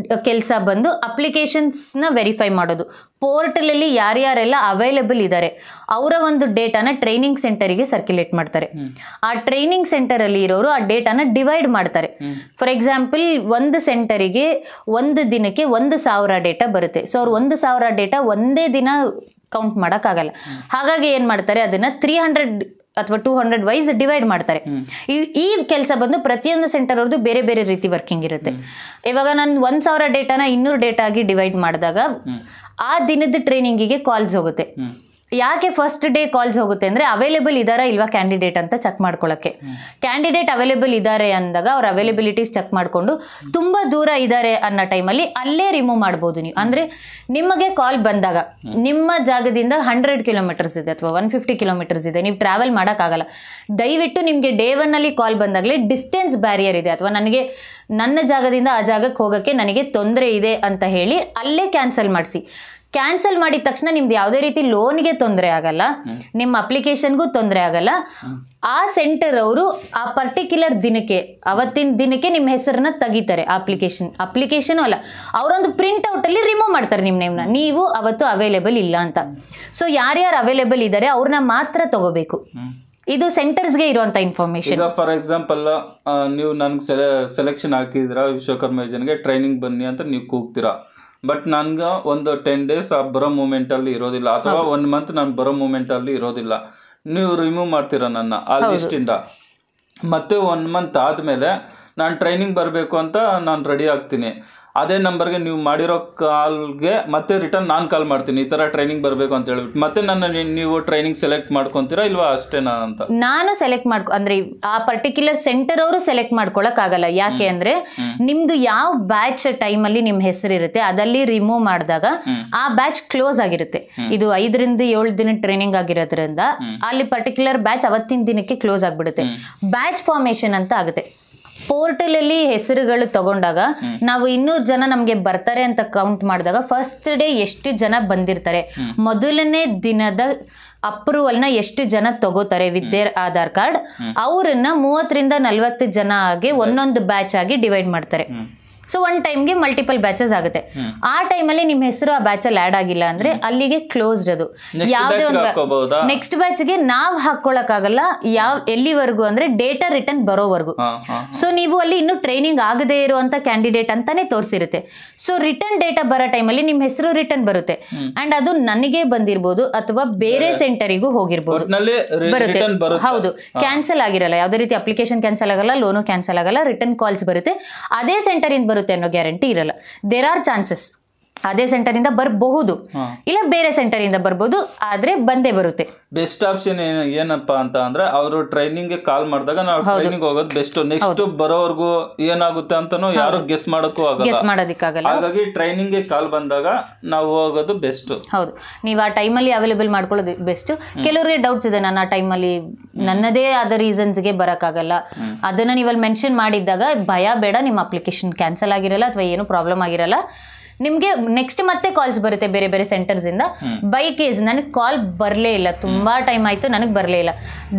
ಕೆಲಸ ಬಂದು ಅಪ್ಲಿಕೇಶನ್ಸ್ನ ವೆರಿಫೈ ಮಾಡೋದು. ಪೋರ್ಟಲಲ್ಲಿ ಯಾರ್ಯಾರೆಲ್ಲ ಅವೈಲೇಬಲ್ ಇದ್ದಾರೆ ಅವರ ಒಂದು ಡೇಟಾನ ಟ್ರೈನಿಂಗ್ ಸೆಂಟರಿಗೆ ಸರ್ಕ್ಯುಲೇಟ್ ಮಾಡ್ತಾರೆ. ಆ ಟ್ರೈನಿಂಗ್ ಸೆಂಟರಲ್ಲಿ ಇರೋರು ಆ ಡೇಟಾನ ಡಿವೈಡ್ ಮಾಡ್ತಾರೆ. ಫಾರ್ ಎಕ್ಸಾಂಪಲ್, ಒಂದು ಸೆಂಟರಿಗೆ ಒಂದು ದಿನಕ್ಕೆ 1,000 ಡೇಟಾ ಬರುತ್ತೆ. ಸೊ ಅವ್ರು 1,000 ಡೇಟಾ ಒಂದೇ ದಿನ ಕೌಂಟ್ ಮಾಡೋಕ್ಕಾಗಲ್ಲ. ಹಾಗಾಗಿ ಏನು ಮಾಡ್ತಾರೆ, ಅದನ್ನ 300 ಅಥವಾ 200 ವೈಸ್ ಡಿವೈಡ್ ಮಾಡ್ತಾರೆ. ಈ ಕೆಲಸ ಬಂದು ಪ್ರತಿಯೊಂದು ಸೆಂಟರ್ ಅವ್ರದ್ದು ಬೇರೆ ಬೇರೆ ರೀತಿ ವರ್ಕಿಂಗ್ ಇರುತ್ತೆ. ಇವಾಗ ನಾನು 1,000 ಡೇಟಾನ 200 ಡೇಟಾ ಆಗಿ ಡಿವೈಡ್ ಮಾಡಿದಾಗ ಆ ದಿನದ ಟ್ರೈನಿಂಗಿಗೆ ಕಾಲ್ಸ್ ಹೋಗುತ್ತೆ. ಯಾಕೆ ಫಸ್ಟ್ ಡೇ ಕಾಲ್ಸ್ ಹೋಗುತ್ತೆ ಅಂದರೆ ಅವೈಲೇಬಲ್ ಇದ್ದಾರಾ ಇಲ್ವಾ ಕ್ಯಾಂಡಿಡೇಟ್ ಅಂತ ಚೆಕ್ ಮಾಡ್ಕೊಳ್ಳೋಕ್ಕೆ. ಕ್ಯಾಂಡಿಡೇಟ್ ಅವೈಲೇಬಲ್ ಇದ್ದಾರೆ ಅಂದಾಗ ಅವ್ರ ಅವೈಲೇಬಿಲಿಟೀಸ್ ಚೆಕ್ ಮಾಡಿಕೊಂಡು ತುಂಬ ದೂರ ಇದ್ದಾರೆ ಅನ್ನೋ ಟೈಮಲ್ಲಿ ಅಲ್ಲೇ ರಿಮೂವ್ ಮಾಡ್ಬೋದು ನೀವು. ಅಂದರೆ ನಿಮಗೆ ಕಾಲ್ ಬಂದಾಗ ನಿಮ್ಮ ಜಾಗದಿಂದ 100 ಕಿಲೋಮೀಟರ್ಸ್ ಇದೆ ಅಥವಾ 150 ಕಿಲೋಮೀಟರ್ಸ್ ಇದೆ, ನೀವು ಟ್ರಾವೆಲ್ ಮಾಡೋಕ್ಕಾಗಲ್ಲ. ದಯವಿಟ್ಟು ನಿಮಗೆ ಡೇ 1 ಕಾಲ್ ಬಂದಾಗಲೇ ಡಿಸ್ಟೆನ್ಸ್ ಬ್ಯಾರಿಯರ್ ಇದೆ ಅಥವಾ ನನಗೆ ನನ್ನ ಜಾಗದಿಂದ ಆ ಜಾಗಕ್ಕೆ ಹೋಗೋಕ್ಕೆ ನನಗೆ ತೊಂದರೆ ಇದೆ ಅಂತ ಹೇಳಿ ಅಲ್ಲೇ ಕ್ಯಾನ್ಸಲ್ ಮಾಡಿಸಿ. ಕ್ಯಾನ್ಸಲ್ ಮಾಡಿದ ತಕ್ಷಣ ನಿಮ್ದು ಯಾವುದೇ ರೀತಿ ಲೋನ್ಗೆ ತೊಂದರೆ ಆಗಲ್ಲ, ನಿಮ್ಮ ಅಪ್ಲಿಕೇಶನ್ಗೂ ತೊಂದರೆ ಆಗಲ್ಲ. ಆ ಸೆಂಟರ್ ಅವರು ಆ ಪರ್ಟಿಕ್ಯುಲರ್ ದಿನಕ್ಕೆ ಅವತ್ತಿನ ದಿನಕ್ಕೆ ನಿಮ್ಮ ಹೆಸರನ್ನ ತೆಗಿತಾರೆ. ಅಪ್ಲಿಕೇಶನ್ ಅಲ್ಲ, ಅವರೊಂದು ಪ್ರಿಂಟ್ಔಟ್ ಅಲ್ಲಿ ರಿಮೂವ್ ಮಾಡ್ತಾರೆ ನಿಮ್ಮ ನೇಮ್ನ, ನೀವು ಅವತ್ತು ಅವೈಲೇಬಲ್ ಇಲ್ಲ ಅಂತ. ಸೊ ಯಾರ್ಯಾರು ಅವೈಲೇಬಲ್ ಇದ್ದಾರೆ ಅವ್ರನ್ನ ಮಾತ್ರ ತಗೋಬೇಕು. ಇದು ಸೆಂಟರ್ಸ್ಗೆ ಇರುವಂತ ಇನ್ಫಾರ್ಮೇಶನ್. ಫಾರ್ ಎಕ್ಸಾಂಪಲ್, ನೀವು ನನ್ಗೆ ಸೆಲೆಕ್ಷನ್ ಹಾಕಿದ್ರ ವಿಶ್ವಕರ್ಮ ಯೋಜನೆಗೆ ಟ್ರೈನಿಂಗ್ ಬನ್ನಿ ಅಂತ ನೀವು ಕೂಗ್ತೀರಾ. ಬಟ್ ನನ್ಗೆ ಒಂದು 10 days ಆ ಬರೋ ಮೂಮೆಂಟ್ ಅಲ್ಲಿ ಇರೋದಿಲ್ಲ, ಅಥವಾ 1 month ನಾನು ಬರೋ ಮೂಮೆಂಟ್ ಅಲ್ಲಿ ಇರೋದಿಲ್ಲ. ನೀವು ರಿಮೂವ್ ಮಾಡ್ತೀರಾ ನನ್ನ ಆ ಲಿಸ್ಟ್ ಇಂದ. ಮತ್ತೆ 1 month ಆದ್ಮೇಲೆ ನಾನು ಟ್ರೈನಿಂಗ್ ಬರಬೇಕು ಅಂತ ನಾನು ರೆಡಿ ಆಗ್ತೀನಿ. ಅದೇ ನಂಬರ್ಗೆ ನೀವು ಮಾಡಿರೋ ಕಾಲ್ಗೆ ಮತ್ತೆ ರಿಟರ್ನ್ ನಾನು ಕಾಲ್ ಮಾಡ್ತೀನಿ, ಈ ಥರ ಟ್ರೈನಿಂಗ್ ಬರಬೇಕು ಅಂತ ಹೇಳ್ಬಿಟ್ಟು. ಮತ್ತೆ ನನ್ನ ನೀವು ಟ್ರೈನಿಂಗ್ ಸೆಲೆಕ್ಟ್ ಮಾಡ್ಕೊತೀರಾ ಇಲ್ವಾ ಅಷ್ಟೇನಾ ಅಂತ? ನಾನು ಸೆಲೆಕ್ಟ್ ಅಂದ್ರೆ ಆ ಪರ್ಟಿಕ್ಯುಲರ್ ಸೆಂಟರ್ ಅವರು ಸೆಲೆಕ್ಟ್ ಮಾಡ್ಕೊಳಕ್ ಆಗಲ್ಲ. ಯಾಕೆ ಅಂದ್ರೆ ನಿಮ್ದು ಯಾವ ಬ್ಯಾಚ್ ಟೈಮ್ ಅಲ್ಲಿ ನಿಮ್ ಹೆಸರು ಇರುತ್ತೆ ಅದಲ್ಲಿ ರಿಮೂವ್ ಮಾಡಿದಾಗ ಆ ಬ್ಯಾಚ್ ಕ್ಲೋಸ್ ಆಗಿರುತ್ತೆ. ಇದು 5 ರಿಂದ 7 ದಿನ ಟ್ರೈನಿಂಗ್ ಆಗಿರೋದ್ರಿಂದ ಅಲ್ಲಿ ಪರ್ಟಿಕ್ಯುಲರ್ ಬ್ಯಾಚ್ ಅವತ್ತಿನ ದಿನಕ್ಕೆ ಕ್ಲೋಸ್ ಆಗ್ಬಿಡುತ್ತೆ. ಬ್ಯಾಚ್ ಫಾರ್ಮೇಶನ್ ಅಂತ ಆಗುತ್ತೆ. ಪೋರ್ಟಲ್ ಅಲ್ಲಿ ಹೆಸರುಗಳು ತಗೊಂಡಾಗ ನಾವು 200 ಜನ ನಮ್ಗೆ ಬರ್ತಾರೆ ಅಂತ ಕೌಂಟ್ ಮಾಡಿದಾಗ ಫಸ್ಟ್ ಡೇ ಎಷ್ಟು ಜನ ಬಂದಿರ್ತಾರೆ, ಮೊದಲನೇ ದಿನದ ಅಪ್ರೂವಲ್ ನ ಎಷ್ಟು ಜನ ತಗೋತಾರೆ ವಿತ್ ದೇರ್ ಆಧಾರ್ ಕಾರ್ಡ್, ಅವ್ರನ್ನ 30 ರಿಂದ 40 ಜನ ಆಗಿ ಒಂದೊಂದು ಬ್ಯಾಚ್ ಆಗಿ ಡಿವೈಡ್ ಮಾಡ್ತಾರೆ. ಸೊ ಒಂದು ಟೈಮ್ಗೆ ಮಲ್ಟಿಪಲ್ ಬ್ಯಾಚಸ್ ಆಗುತ್ತೆ. ಆ ಟೈಮಲ್ಲಿ ನಿಮ್ಮ ಹೆಸರು ಆ ಬ್ಯಾಚ್ ಅಲ್ಲಿ ಆಡ್ ಆಗಿಲ್ಲ ಅಂದ್ರೆ ಅಲ್ಲಿಗೆ ಕ್ಲೋಸ್ಡ್. ಅದು ಯಾವುದೇ ಒಂದು ನೆಕ್ಸ್ಟ್ ಬ್ಯಾಚ್ಗೆ ನಾವ್ ಹಾಕೊಳಕ್ಕಾಗಲ್ಲ. ಎಲ್ಲಿವರೆಗೂ ಅಂದ್ರೆ ಡೇಟಾ ರಿಟರ್ನ್ ಬರೋವರೆಗೂ. ಸೊ ನೀವು ಅಲ್ಲಿ ಇನ್ನು ಟ್ರೈನಿಂಗ್ ಆಗದೆ ಇರುವಂತ ಕ್ಯಾಂಡಿಡೇಟ್ ಅಂತಾನೆ ತೋರಿಸಿರುತ್ತೆ. ಸೊ ರಿಟರ್ನ್ ಡೇಟಾ ಬರೋ ಟೈಮಲ್ಲಿ ನಿಮ್ಮ ಹೆಸರು ರಿಟರ್ನ್ ಬರುತ್ತೆ. ಅಂಡ್ ಅದು ನನಗೆ ಬಂದಿರ್ಬೋದು ಅಥವಾ ಬೇರೆ ಸೆಂಟರಿಗೂ ಹೋಗಿರ್ಬೋದು, ಬರುತ್ತೆ. ಹೌದು, ಕ್ಯಾನ್ಸಲ್ ಆಗಿರಲ್ಲ, ಯಾವುದೇ ರೀತಿ ಅಪ್ಲಿಕೇಶನ್ ಕ್ಯಾನ್ಸಲ್ ಆಗಲ್ಲ, ಲೋನು ಕ್ಯಾನ್ಸಲ್ ಆಗಲ್ಲ, ರಿಟರ್ನ್ ಕಾಲ್ಸ್ ಬರುತ್ತೆ. ಅದೇ ಸೆಂಟರ್ ಇಂದ ಬರುತ್ತೆ ಅನ್ನೋ ಗ್ಯಾರಂಟಿ ಇರಲ್ಲ. ದೇರ್ ಆರ್ ಚಾನ್ಸಸ್ ಅದೇ ಸೆಂಟರ್ ಇಂದ ಬರಬಹುದು, ಇಲ್ಲ ಬೇರೆ ಸೆಂಟರ್ ಇಂದ ಬರ್ಬೋದು, ಆದ್ರೆ ಬಂದೇ ಬರುತ್ತೆ. ಬೆಸ್ಟ್ ಆಪ್ಷನ್ ಏನಪ್ಪಾ ಅಂತ ಅಂದ್ರೆ ಅವರು ಟ್ರೈನಿಂಗ್ ಕಾಲ್ ಮಾಡಿದಾಗ ನಾವು ಟ್ರೈನಿಂಗ್ ಹೋಗೋದು ಬೆಸ್ಟ್. ನೆಕ್ಸ್ಟ್ ಬರೋವರೆಗೂ ಏನಾಗುತ್ತೆ ಅಂತಾನು ಯಾರು ಗೆಸ್ ಮಾಡೋದಕ್ಕಾಗಲ್ಲ. ಹಾಗಾಗಿ ಟ್ರೈನಿಂಗ್ ಕಾಲ್ ಬಂದಾಗ ನಾವು ಹೋಗೋದು ಬೆಸ್ಟ್. ಹೌದು, ನೀವು ಆ ಟೈಮಲ್ಲಿ ಅವೈಲೇಬಲ್ ಮಾಡ್ಕೊಳ್ಳೋದು ಬೆಸ್ಟ್. ಕೆಲವರಿಗೆ ಡೌಟ್ಸ್ ಇದೆ, ನಾನು ಆ ಟೈಮಲ್ಲಿ ನನ್ನದೇ ಆದ ರೀಸನ್ಸ್ಗೆ ಬರೋಕ್ಕಾಗಲ್ಲ. ಅದನ್ನ ನೀವಲ್ಲಿ ಮೆನ್ಷನ್ ಮಾಡಿದ್ದಾಗ ಭಯ ಬೇಡ, ನಿಮ್ಮ ಅಪ್ಲಿಕೇಶನ್ ಕ್ಯಾನ್ಸಲ್ ಆಗಿರಲ್ಲ ಅಥವಾ ಏನು ಪ್ರಾಬ್ಲಮ್ ಆಗಿರಲ್ಲ. ನಿಮ್ಗೆ ನೆಕ್ಸ್ಟ್ ಮತ್ತೆ ಕಾಲ್ಸ್ ಬರುತ್ತೆ ಬೇರೆ ಬೇರೆ ಸೆಂಟರ್ಸ್ ಇಂದ. ಬೈ ಕೇಸ್ ನನಗೆ ಕಾಲ್ ಬರಲೇ ಇಲ್ಲ, ತುಂಬಾ ಟೈಮ್ ಆಯ್ತು ನನಗೆ ಬರಲೇ ಇಲ್ಲ,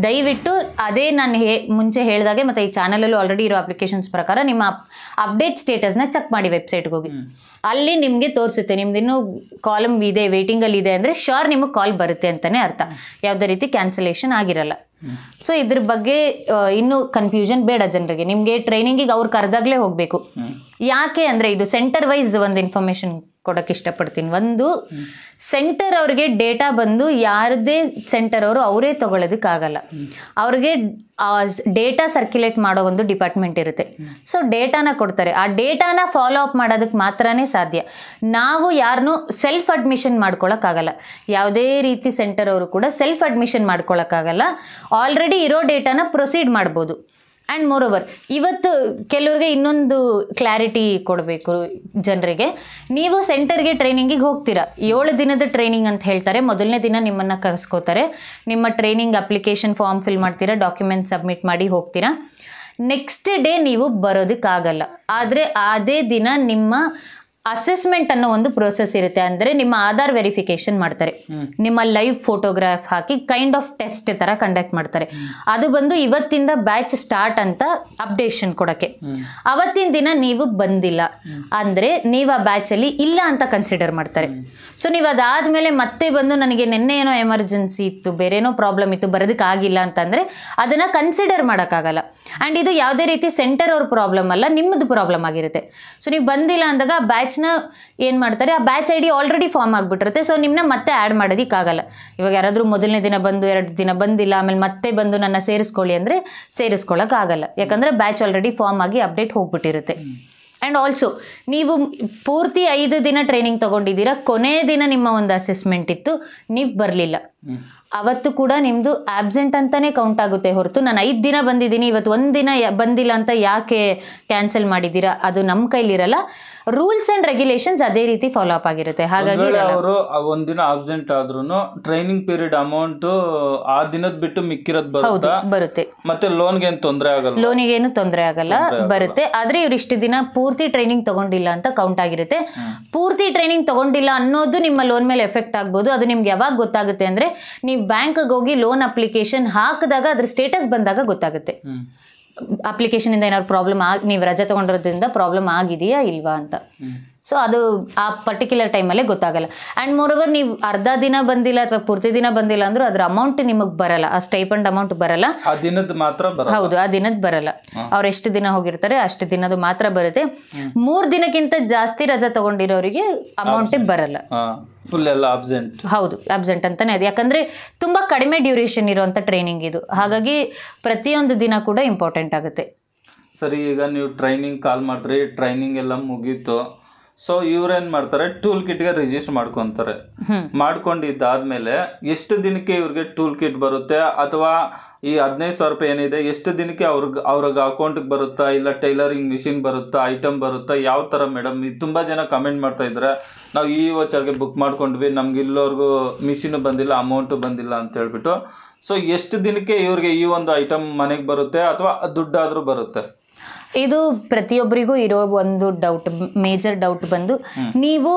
ದಯವಿಟ್ಟು ಅದೇ ನಾನು ಮುಂಚೆ ಹೇಳಿದಾಗೆ ಮತ್ತೆ ಈ ಚಾನಲಲ್ಲೂ ಆಲ್ರೆಡಿ ಇರೋ ಅಪ್ಲಿಕೇಶನ್ಸ್ ಪ್ರಕಾರ ನಿಮ್ಮ ಅಪ್ಡೇಟ್ ಸ್ಟೇಟಸ್ನ ಚೆಕ್ ಮಾಡಿ ವೆಬ್ಸೈಟ್ಗೆ ಹೋಗಿ. ಅಲ್ಲಿ ನಿಮಗೆ ತೋರಿಸುತ್ತೆ ನಿಮ್ದಿನ್ನೂ ಕಾಲಮ್ ಇದೆ, ವೇಟಿಂಗ್ ಅಲ್ಲಿ ಇದೆ ಅಂದ್ರೆ ಶೋರ್ ನಿಮಗೆ ಕಾಲ್ ಬರುತ್ತೆ ಅಂತಾನೆ ಅರ್ಥ. ಯಾವುದೇ ರೀತಿ ಕ್ಯಾನ್ಸಲೇಷನ್ ಆಗಿರಲ್ಲ. ಸೊ ಇದ್ರ ಬಗ್ಗೆ ಇನ್ನೂ ಕನ್ಫ್ಯೂಷನ್ ಬೇಡ ಜನರಿಗೆ. ನಿಮ್ಗೆ ಟ್ರೈನಿಂಗಿಗೆ ಅವ್ರು ಕರೆದಾಗ್ಲೇ ಹೋಗ್ಬೇಕು. ಯಾಕೆ ಅಂದ್ರೆ ಇದು ಸೆಂಟರ್ ವೈಸ್ ಒಂದು ಇನ್ಫಾರ್ಮೇಶನ್ ಕೊಡಕ್ಕೆ ಇಷ್ಟಪಡ್ತೀನಿ. ಒಂದು, ಸೆಂಟರ್ ಅವ್ರಿಗೆ ಡೇಟಾ ಬಂದು ಯಾರದೇ ಸೆಂಟರ್ ಅವರು ಅವರೇ ತಗೊಳ್ಳೋದಕ್ಕಾಗಲ್ಲ. ಅವ್ರಿಗೆ ಡೇಟಾ ಸರ್ಕ್ಯುಲೇಟ್ ಮಾಡೋ ಒಂದು ಡಿಪಾರ್ಟ್ಮೆಂಟ್ ಇರುತ್ತೆ. ಸೊ ಡೇಟಾನ ಕೊಡ್ತಾರೆ, ಆ ಡೇಟಾನ ಫಾಲೋ ಅಪ್ ಮಾಡೋದಕ್ಕೆ ಮಾತ್ರನೇ ಸಾಧ್ಯ. ನಾವು ಯಾರನ್ನೂ ಸೆಲ್ಫ್ ಅಡ್ಮಿಷನ್ ಮಾಡ್ಕೊಳಕ್ಕಾಗಲ್ಲ. ಯಾವುದೇ ರೀತಿ ಸೆಂಟರ್ ಅವರು ಕೂಡ ಸೆಲ್ಫ್ ಅಡ್ಮಿಷನ್ ಮಾಡ್ಕೊಳಕ್ಕಾಗಲ್ಲ. ಆಲ್ರೆಡಿ ಇರೋ ಡೇಟಾನ ಪ್ರೊಸೀಡ್ ಮಾಡ್ಬೋದು. ಆ್ಯಂಡ್ ಮೋರ್ ಓವರ್, ಇವತ್ತು ಕೆಲವ್ರಿಗೆ ಇನ್ನೊಂದು ಕ್ಲಾರಿಟಿ ಕೊಡಬೇಕು ಜನರಿಗೆ. ನೀವು ಸೆಂಟರ್ಗೆ ಟ್ರೈನಿಂಗಿಗೆ ಹೋಗ್ತೀರಾ, 7 ದಿನದ ಟ್ರೈನಿಂಗ್ ಅಂತ ಹೇಳ್ತಾರೆ. ಮೊದಲನೇ ದಿನ ನಿಮ್ಮನ್ನು ಕರೆಸ್ಕೋತಾರೆ, ನಿಮ್ಮ ಟ್ರೈನಿಂಗ್ ಅಪ್ಲಿಕೇಶನ್ ಫಾರ್ಮ್ ಫಿಲ್ ಮಾಡ್ತೀರಾ, ಡಾಕ್ಯುಮೆಂಟ್ ಸಬ್ಮಿಟ್ ಮಾಡಿ ಹೋಗ್ತೀರಾ. ನೆಕ್ಸ್ಟ್ ಡೇ ನೀವು ಬರೋದಕ್ಕಾಗಲ್ಲ. ಆದರೆ ಅದೇ ದಿನ ನಿಮ್ಮ ಅಸೆಸ್ಮೆಂಟ್ ಅನ್ನೋ ಒಂದು ಪ್ರೋಸೆಸ್ ಇರುತ್ತೆ. ಅಂದರೆ ನಿಮ್ಮ ಆಧಾರ್ ವೆರಿಫಿಕೇಶನ್ ಮಾಡ್ತಾರೆ, ನಿಮ್ಮ live photograph hockey kind of test ತರ ಕಂಡಕ್ಟ್ ಮಾಡ್ತಾರೆ. ಅದು ಬಂದು ಇವತ್ತಿಂದ ಬ್ಯಾಚ್ ಸ್ಟಾರ್ಟ್ ಅಂತ ಅಪ್ಡೇಷನ್ ಕೊಡಕ್ಕೆ. ಅವತ್ತಿನ ದಿನ ನೀವು ಬಂದಿಲ್ಲ ಅಂದ್ರೆ ನೀವು ಆ ಬ್ಯಾಚ್ ಅಲ್ಲಿ ಇಲ್ಲ ಅಂತ ಕನ್ಸಿಡರ್ ಮಾಡ್ತಾರೆ. ಸೊ ನೀವು ಅದಾದ್ಮೇಲೆ ಮತ್ತೆ ಬಂದು ನನಗೆ ನಿನ್ನೆ ಏನೋ ಎಮರ್ಜೆನ್ಸಿ ಇತ್ತು, ಬೇರೆ ಏನೋ ಪ್ರಾಬ್ಲಮ್ ಇತ್ತು, ಬರೋದಕ್ಕೆ ಆಗಿಲ್ಲ ಅಂತಂದ್ರೆ ಅದನ್ನ ಕನ್ಸಿಡರ್ ಮಾಡೋಕ್ಕಾಗಲ್ಲ. ಅಂಡ್ ಇದು ಯಾವುದೇ ರೀತಿ ಸೆಂಟರ್ ಅವ್ರ ಪ್ರಾಬ್ಲಮ್ ಅಲ್ಲ, ನಿಮ್ಮದು ಪ್ರಾಬ್ಲಮ್ ಆಗಿರುತ್ತೆ. ಸೊ ನೀವು ಬಂದಿಲ್ಲ ಅಂದಾಗ ಬ್ಯಾಚ್ ಏನ್ ಮಾಡ್ತಾರೆ, ಆ ಬ್ಯಾಚ್ ಐಡಿ ಆಲ್ರೆಡಿ ಫಾರ್ಮ್ ಆಗ್ಬಿಟ್ಟಿರುತ್ತೆ. ಸೊ ನಿಮ್ನ ಮತ್ತೆ ಆಡ್ ಮಾಡೋದಕ್ಕಾಗಲ್ಲ. ಇವಾಗ ಯಾರಾದ್ರೂ ಮೊದಲನೇ ದಿನ ಬಂದು 2 ದಿನ ಬಂದಿಲ್ಲ, ಆಮೇಲೆ ಮತ್ತೆ ಬಂದು ನನ್ನ ಸೇರಿಸ್ಕೊಳ್ಳಿ ಅಂದ್ರೆ ಸೇರಿಸ್ಕೊಳ್ಳಕ್ ಆಗಲ್ಲ. ಯಾಕಂದ್ರೆ ಬ್ಯಾಚ್ ಆಲ್ರೆಡಿ ಫಾರ್ಮ್ ಆಗಿ ಅಪ್ಡೇಟ್ ಹೋಗ್ಬಿಟ್ಟಿರುತ್ತೆ. ಆ್ಯಂಡ್ ಆಲ್ಸೋ ನೀವು ಪೂರ್ತಿ 5 ದಿನ ಟ್ರೈನಿಂಗ್ ತಗೊಂಡಿದ್ದೀರಾ, ಕೊನೆ ದಿನ ನಿಮ್ಮ ಒಂದು ಅಸೆಸ್ಮೆಂಟ್ ಇತ್ತು, ನೀವು ಬರಲಿಲ್ಲ, ಅವತ್ತು ಕೂಡ ನಿಮ್ಮದು ಆಬ್ಸೆಂಟ್ ಅಂತಾನೆ ಕೌಂಟ್ ಆಗುತ್ತೆ ಹೊರತು ನಾನು 5 ದಿನ ಬಂದಿದ್ದೀನಿ ಇವತ್ತು 1 ದಿನ ಬಂದಿಲ್ಲ ಅಂತ ಯಾಕೆ ಕ್ಯಾನ್ಸಲ್ ಮಾಡಿದ್ದೀರಾ, ಅದು ನಮ್ಮ ಕೈಲಿರಲ್ಲ. ರೂಲ್ಸ್ ಅಂಡ್ ರೆಗ್ಯುಲೇಷನ್ಸ್ ಅದೇ ರೀತಿ ಫಾಲೋ ಅಪ್ ಆಗಿರುತ್ತೆ. ಹಾಗಾಗಿ ಅವರು 1 ದಿನ ಆಬ್ಸೆಂಟ್ ಆದ್ರೂ ಟ್ರೈನಿಂಗ್ ಪೀರಿಯಡ್ ಅಮೌಂಟ್ ಆ ದಿನದ ಬಿಟ್ಟು ಮಿಕ್ಕಿರೋದು ಬರುತ್ತೆ. ಮತ್ತೆ ಲೋನ್ಗೆ ಏನು ತೊಂದರೆ ಆಗಲ್ಲ, ಲೋನಿಗೇನು ತೊಂದರೆ ಆಗಲ್ಲ, ಬರುತ್ತೆ. ಆದ್ರೆ ಇವ್ರು ಇಷ್ಟು ದಿನ ಪೂರ್ತಿ ಟ್ರೈನಿಂಗ್ ತಗೊಂಡಿಲ್ಲ ಅಂತ ಕೌಂಟ್ ಆಗಿರುತ್ತೆ. ಪೂರ್ತಿ ಟ್ರೈನಿಂಗ್ ತಗೊಂಡಿಲ್ಲ ಅನ್ನೋದು ನಿಮ್ಮ ಲೋನ್ ಮೇಲೆ ಎಫೆಕ್ಟ್ ಆಗ್ಬೋದು. ಅದು ನಿಮ್ಗೆ ಯಾವಾಗ ಗೊತ್ತಾಗುತ್ತೆ ಅಂದ್ರೆ ನೀವು ಬ್ಯಾಂಕ್ಗೆ ಹೋಗಿ ಲೋನ್ ಅಪ್ಲಿಕೇಶನ್ ಹಾಕಿದಾಗ ಅದ್ರ ಸ್ಟೇಟಸ್ ಬಂದಾಗ ಗೊತ್ತಾಗುತ್ತೆ. ಅಪ್ಲಿಕೇಶನ್ ಇಂದ ಏನಾದ್ರು ಪ್ರಾಬ್ಲಮ್ ನೀವು ರಜೆ ತಗೊಂಡಿರೋದ್ರಿಂದ ಪ್ರಾಬ್ಲಮ್ ಆಗಿದೆಯಾ ಇಲ್ವಾ ಅಂತ. ಸೊ ಅದು ಆ ಪರ್ಟಿಕ್ಯುಲರ್ ಟೈಮಲ್ಲೇ ಗೊತ್ತಾಗಲ್ಲ. ಆ್ಯಂಡ್ ಮೋರೋವರ್ ನೀವು ಅರ್ಧ ದಿನ ಬಂದಿಲ್ಲ ಅಥವಾ ಪೂರ್ತಿ ದಿನ ಬಂದಿಲ್ಲ ಅಂದ್ರೂ ಅದ್ರ ಅಮೌಂಟ್ ನಿಮಗೆ ಬರಲ್ಲ, ಆ ಸ್ಟೈಪಂಡ್ ಅಮೌಂಟ್ ಬರಲ್ಲ. ಆ ದಿನದ ಮಾತ್ರ ಬರಲ್ಲ. ಹೌದು, ಆ ದಿನದ ಬರಲ್ಲ. ಅವ್ರು ಎಷ್ಟು ದಿನ ಹೋಗಿರ್ತಾರೆ ಅಷ್ಟು ದಿನದ ಮಾತ್ರ ಬರುತ್ತೆ. 3 ದಿನಕ್ಕಿಂತ ಜಾಸ್ತಿ ರಜಾ ತಗೊಂಡಿರೋರಿಗೆ ಅಮೌಂಟೇ ಬರಲ್ಲ. ಫುಲ್ ಎಲ್ಲ ಅಬ್ಸೆಂಟ್. ಹೌದು, ಅಬ್ಸೆಂಟ್ ಅಂತಾನೆ ಅದು. ಯಾಕಂದ್ರೆ ತುಂಬಾ ಕಡಿಮೆ ಡ್ಯೂರೇಷನ್ ಇರುವಂತ ಟ್ರೈನಿಂಗ್ ಇದು. ಹಾಗಾಗಿ ಪ್ರತಿಯೊಂದು ದಿನ ಕೂಡ ಇಂಪಾರ್ಟೆಂಟ್ ಆಗುತ್ತೆ. ಸರಿ, ಈಗ ನೀವು ಟ್ರೈನಿಂಗ್ ಕಾಲ್ ಮಾಡಿದ್ರಿ, ಟ್ರೈನಿಂಗ್ ಎಲ್ಲ ಮುಗೀತು. ಸೊ ಇವ್ರೇನ್ ಮಾಡ್ತಾರೆ, ಟೂಲ್ ಕಿಟ್ಗೆ ರಿಜಿಸ್ಟರ್ ಮಾಡ್ಕೊಂತಾರೆ. ಮಾಡ್ಕೊಂಡಿದ್ದಾದ್ಮೇಲೆ ಎಷ್ಟು ದಿನಕ್ಕೆ ಇವ್ರಿಗೆ ಟೂಲ್ ಕಿಟ್ ಬರುತ್ತೆ, ಅಥವಾ ಈ 15,000 ರೂಪಾಯಿ ಏನಿದೆ ಎಷ್ಟು ದಿನಕ್ಕೆ ಅವ್ರಿಗೆ ಅಕೌಂಟ್ಗೆ ಬರುತ್ತಾ, ಇಲ್ಲ ಟೈಲರಿಂಗ್ ಮಿಷಿನ್ ಬರುತ್ತಾ, ಐಟಮ್ ಬರುತ್ತಾ, ಯಾವ ಥರ ಮೇಡಮ್? ತುಂಬ ಜನ ಕಮೆಂಟ್ ಮಾಡ್ತಾ ಇದ್ದಾರೆ, ನಾವು ಈ ವೋಚರ್ಗೆ ಬುಕ್ ಮಾಡ್ಕೊಂಡ್ವಿ, ನಮ್ಗೆ ಇಲ್ಲೋರ್ಗೂ ಮಿಷಿನ್ ಬಂದಿಲ್ಲ, ಅಮೌಂಟು ಬಂದಿಲ್ಲ ಅಂತ ಹೇಳ್ಬಿಟ್ಟು. ಸೊ ಎಷ್ಟು ದಿನಕ್ಕೆ ಇವ್ರಿಗೆ ಈ ಒಂದು ಐಟಮ್ ಮನೆಗೆ ಬರುತ್ತೆ, ಅಥವಾ ದುಡ್ಡಾದರೂ ಬರುತ್ತೆ? ಇದು ಪ್ರತಿಯೊಬ್ಬರಿಗೂ ಇರೋ ಒಂದು ಡೌಟ್, ಮೇಜರ್ ಡೌಟ್ ಬಂದು, ನೀವು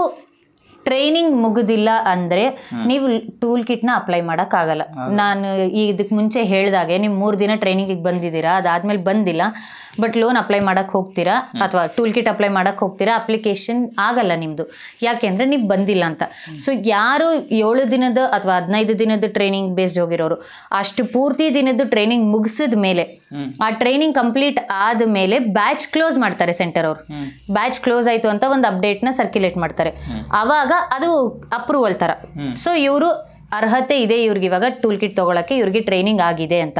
ಟ್ರೈನಿಂಗ್ ಮುಗುದಿಲ್ಲ ಅಂದ್ರೆ ನೀವು ಟೂಲ್ ಕಿಟ್ನ ಅಪ್ಲೈ ಮಾಡೋಕ್ಕಾಗಲ್ಲ. ನಾನು ಇದಕ್ಕೆ ಮುಂಚೆ ಹೇಳ್ದಾಗೆ ನೀವು 3 ದಿನ ಟ್ರೈನಿಂಗಿಗೆ ಬಂದಿದ್ದೀರಾ, ಅದಾದ್ಮೇಲೆ ಬಂದಿಲ್ಲ, ಬಟ್ ಲೋನ್ ಅಪ್ಲೈ ಮಾಡಕ್ಕೆ ಹೋಗ್ತೀರಾ ಅಥವಾ ಟೂಲ್ ಕಿಟ್ ಅಪ್ಲೈ ಮಾಡಕ್ಕೆ ಹೋಗ್ತೀರಾ, ಅಪ್ಲಿಕೇಶನ್ ಆಗಲ್ಲ ನಿಮ್ಮದು. ಯಾಕೆಂದರೆ ನೀವು ಬಂದಿಲ್ಲ ಅಂತ. ಸೊ ಯಾರು 7 ದಿನದ ಅಥವಾ 15 ದಿನದ ಟ್ರೈನಿಂಗ್ ಬೇಸ್ಡ್ ಹೋಗಿರೋರು, ಅಷ್ಟು ಪೂರ್ತಿ ದಿನದ್ದು ಟ್ರೈನಿಂಗ್ ಮುಗಿಸಿದ ಮೇಲೆ, ಆ ಟ್ರೈನಿಂಗ್ ಕಂಪ್ಲೀಟ್ ಆದಮೇಲೆ ಬ್ಯಾಚ್ ಕ್ಲೋಸ್ ಮಾಡ್ತಾರೆ ಸೆಂಟರ್ ಅವರು. ಬ್ಯಾಚ್ ಕ್ಲೋಸ್ ಆಯಿತು ಅಂತ ಒಂದು ಅಪ್ಡೇಟ್ನ ಸರ್ಕ್ಯುಲೇಟ್ ಮಾಡ್ತಾರೆ. ಆವಾಗ ಅದು ಅಪ್ರೂವಲ್ ಥರ. ಸೊ ಇವರು ಅರ್ಹತೆ ಇದೆ ಇವ್ರಿಗೆ ಇವಾಗ ಟೂಲ್ ಕಿಟ್ ತೊಗೊಳಕ್ಕೆ, ಇವ್ರಿಗೆ ಟ್ರೈನಿಂಗ್ ಆಗಿದೆ ಅಂತ.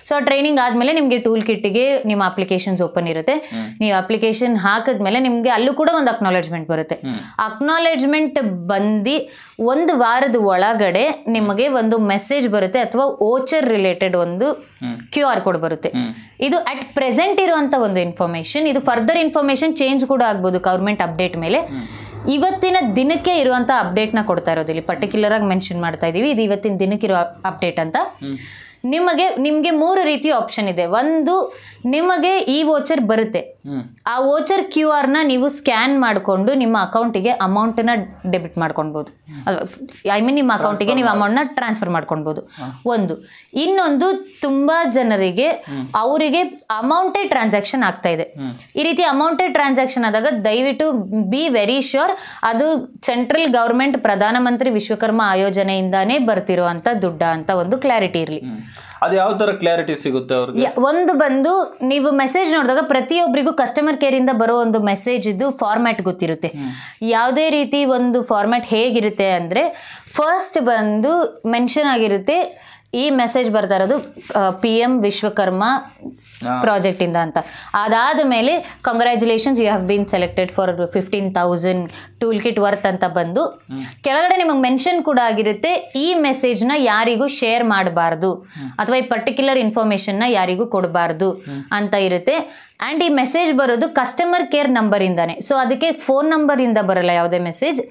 ಸೊ ಆ ಟ್ರೈನಿಂಗ್ ಆದಮೇಲೆ ನಿಮಗೆ ಟೂಲ್ ಕಿಟ್ಗೆ ನಿಮ್ಮ ಅಪ್ಲಿಕೇಶನ್ಸ್ ಓಪನ್ ಇರುತ್ತೆ. ನೀವು ಅಪ್ಲಿಕೇಶನ್ ಹಾಕಿದ್ಮೇಲೆ ನಿಮಗೆ ಅಲ್ಲೂ ಕೂಡ ಒಂದು ಅಕ್ನಾಲೆಜ್ಮೆಂಟ್ ಬರುತ್ತೆ. ಅಕ್ನಾಲೆಜ್ಮೆಂಟ್ ಬಂದು 1 ವಾರದ ಒಳಗಡೆ ನಿಮಗೆ ಒಂದು ಮೆಸೇಜ್ ಬರುತ್ತೆ, ಅಥವಾ ವೋಚರ್ ರಿಲೇಟೆಡ್ ಒಂದು QR ಕೋಡ್ ಬರುತ್ತೆ. ಇದು ಅಟ್ ಪ್ರೆಸೆಂಟ್ ಇರುವಂಥ ಒಂದು ಇನ್ಫಾರ್ಮೇಶನ್. ಇದು ಫರ್ದರ್ ಇನ್ಫಾರ್ಮೇಶನ್ ಚೇಂಜ್ ಕೂಡ ಆಗ್ಬೋದು ಗೌರ್ಮೆಂಟ್ ಅಪ್ಡೇಟ್ ಮೇಲೆ. ಇವತ್ತಿನ ದಿನಕ್ಕೆ ಇರುವಂಥ ಅಪ್ಡೇಟ್ನ ಕೊಡ್ತಾ ಇರೋದು ಇಲ್ಲಿ ಪರ್ಟಿಕ್ಯುಲರ್ ಆಗಿ ಮೆನ್ಷನ್ ಮಾಡ್ತಾ ಇದ್ದೀವಿ. ಇದು ಇವತ್ತಿನ ದಿನಕ್ಕಿರೋ ಅಪ್ಡೇಟ್ ಅಂತ. ನಿಮಗೆ 3 ರೀತಿಯ ಆಪ್ಷನ್ ಇದೆ. ಒಂದು, ನಿಮಗೆ ಈ ವೋಚರ್ ಬರುತ್ತೆ, ಆ ವೋಚರ್ QR ನೀವು ಸ್ಕ್ಯಾನ್ ಮಾಡಿಕೊಂಡು ನಿಮ್ಮ ಅಕೌಂಟಿಗೆ ಅಮೌಂಟನ್ನ ಡೆಬಿಟ್ ಮಾಡ್ಕೊಳ್ಬೋದು, ಐ ಮೀನ್ ನಿಮ್ಮ ಅಕೌಂಟಿಗೆ ನೀವು ಅಮೌಂಟ್ನ ಟ್ರಾನ್ಸ್ಫರ್ ಮಾಡ್ಕೊಳ್ಬೋದು. ಒಂದು. ಇನ್ನೊಂದು, ತುಂಬಾ ಜನರಿಗೆ ಅವರಿಗೆ ಅಮೌಂಟೇ ಟ್ರಾನ್ಸಾಕ್ಷನ್ ಆಗ್ತಾ ಇದೆ. ಈ ರೀತಿ ಅಮೌಂಟೇ ಟ್ರಾನ್ಸಾಕ್ಷನ್ ಆದಾಗ ದಯವಿಟ್ಟು ಬಿ ವೆರಿ ಶ್ಯೂರ್ ಅದು ಸೆಂಟ್ರಲ್ ಗೌರ್ಮೆಂಟ್ ಪ್ರಧಾನಮಂತ್ರಿ ವಿಶ್ವಕರ್ಮ ಆಯೋಜನೆಯಿಂದಾನೇ ಬರ್ತಿರುವಂತ ದುಡ್ಡ ಅಂತ ಒಂದು ಕ್ಲಾರಿಟಿ ಇರಲಿ. ಅದು ಯಾವ ತರ ಕ್ಲಾರಿಟಿ ಸಿಗುತ್ತೆ ಅವ್ರಿಗೆ? ಒಂದು ಬಂದು, ನೀವು ಮೆಸೇಜ್ ನೋಡಿದಾಗ ಪ್ರತಿಯೊಬ್ಬರಿಗೂ ಕಸ್ಟಮರ್ ಕೇರ್ ಇಂದ ಬರೋ ಒಂದು ಮೆಸೇಜ್ ಇದು ಫಾರ್ಮ್ಯಾಟ್ ಗೊತ್ತಿರುತ್ತೆ. ಯಾವುದೇ ರೀತಿ ಒಂದು ಫಾರ್ಮ್ಯಾಟ್ ಹೇಗಿರುತ್ತೆ ಅಂದ್ರೆ, ಫಸ್ಟ್ ಬಂದು ಮೆನ್ಷನ್ ಆಗಿರುತ್ತೆ ಈ ಮೆಸೇಜ್ ಬರ್ತಾ ಇರೋದು PM ವಿಶ್ವಕರ್ಮ ಪ್ರಾಜೆಕ್ಟ್ ಇಂದ ಅಂತ. ಅದಾದ ಮೇಲೆ congratulations, you have been selected for 15,000 tool kit worth ಅಂತ ಬಂದು ಕೆಳಗಡೆ ನಿಮಗೆ ಮೆನ್ಷನ್ ಕೂಡ ಆಗಿರುತ್ತೆ ಈ ಮೆಸೇಜ್ನ ಯಾರಿಗೂ ಶೇರ್ ಮಾಡಬಾರ್ದು, ಅಥವಾ ಈ ಪರ್ಟಿಕ್ಯುಲರ್ ಇನ್ಫಾರ್ಮೇಶನ್ನ ಯಾರಿಗೂ ಕೊಡಬಾರ್ದು ಅಂತ ಇರುತ್ತೆ. ಆ್ಯಂಡ್ ಈ ಮೆಸೇಜ್ ಬರೋದು ಕಸ್ಟಮರ್ ಕೇರ್ ನಂಬರಿಂದಾನೆ. ಸೊ ಅದಕ್ಕೆ ಫೋನ್ ನಂಬರಿಂದ ಬರಲ್ಲ ಯಾವುದೇ ಮೆಸೇಜ್.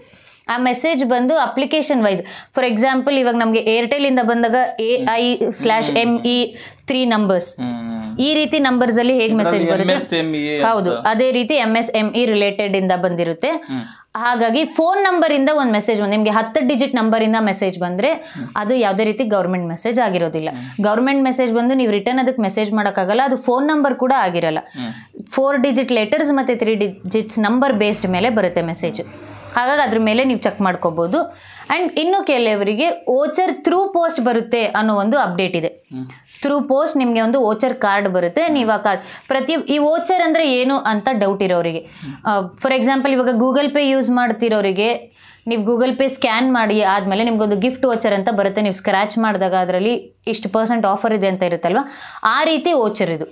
ಆ ಮೆಸೇಜ್ ಬಂದು ಅಪ್ಲಿಕೇಶನ್ ವೈಸ್, ಫಾರ್ ಎಕ್ಸಾಂಪಲ್ ಇವಾಗ ನಮಗೆ ಏರ್ಟೆಲ್ ಇಂದ ಬಂದಾಗ AI/ME 3 ನಂಬರ್ಸ್, ಈ ರೀತಿ ನಂಬರ್ಸ್ ಅಲ್ಲಿ ಹೇಗೆ ಮೆಸೇಜ್ ಬರುತ್ತೆ, ಹೌದು ಅದೇ ರೀತಿ MSME ರಿಲೇಟೆಡ್ ಇಂದ ಬಂದಿರುತ್ತೆ. ಹಾಗಾಗಿ ಫೋನ್ ನಂಬರ್ ಇಂದ ಒಂದು ಮೆಸೇಜ್ ಬಂದು ನಿಮಗೆ 10 ಡಿಜಿಟ್ ನಂಬರ್ ಇಂದ ಮೆಸೇಜ್ ಬಂದ್ರೆ ಅದು ಯಾವುದೇ ರೀತಿ ಗೌರ್ಮೆಂಟ್ ಮೆಸೇಜ್ ಆಗಿರೋದಿಲ್ಲ. ಗೌರ್ಮೆಂಟ್ ಮೆಸೇಜ್ ಬಂದು ನೀವು ರಿಟರ್ನ್ ಅದಕ್ಕೆ ಮೆಸೇಜ್ ಮಾಡೋಕ್ಕಾಗಲ್ಲ, ಅದು ಫೋನ್ ನಂಬರ್ ಕೂಡ ಆಗಿರಲ್ಲ. 4 ಡಿಜಿಟ್ ಲೆಟರ್ಸ್ ಮತ್ತೆ 3 ಡಿಜಿಟ್ಸ್ ನಂಬರ್ ಬೇಸ್ಡ್ ಮೇಲೆ ಬರುತ್ತೆ ಮೆಸೇಜ್. ಹಾಗಾಗಿ ಅದ್ರ ಮೇಲೆ ನೀವು ಚೆಕ್ ಮಾಡ್ಕೋಬಹುದು. ಆ್ಯಂಡ್ ಇನ್ನು ಕೆಲವರಿಗೆ ವೋಚರ್ ಥ್ರೂ ಪೋಸ್ಟ್ ಬರುತ್ತೆ ಅನ್ನೋ ಒಂದು ಅಪ್ಡೇಟ್ ಇದೆ. ಥ್ರೂ ಪೋಸ್ಟ್ ನಿಮಗೆ ಒಂದು ವೋಚರ್ ಕಾರ್ಡ್ ಬರುತ್ತೆ. ನೀವು ಆ ಕಾರ್ಡ್ ಈ ವೋಚರ್ ಅಂದರೆ ಏನು ಅಂತ ಡೌಟ್ ಇರೋರಿಗೆ, ಫಾರ್ ಎಕ್ಸಾಂಪಲ್ ಇವಾಗ ಗೂಗಲ್ ಪೇ ಯೂಸ್ ಮಾಡ್ತಿರೋರಿಗೆ, ನೀವು ಗೂಗಲ್ ಪೇ ಸ್ಕ್ಯಾನ್ ಮಾಡಿ ಆದಮೇಲೆ ನಿಮ್ಗೊಂದು ಗಿಫ್ಟ್ ವೋಚರ್ ಅಂತ ಬರುತ್ತೆ. ನೀವು ಸ್ಕ್ರ್ಯಾಚ್ ಮಾಡಿದಾಗ ಅದರಲ್ಲಿ ಇಷ್ಟು % ಆಫರ್ ಇದೆ ಅಂತ ಇರುತ್ತಲ್ವ, ಆ ರೀತಿ ವೋಚರ್ ಇದು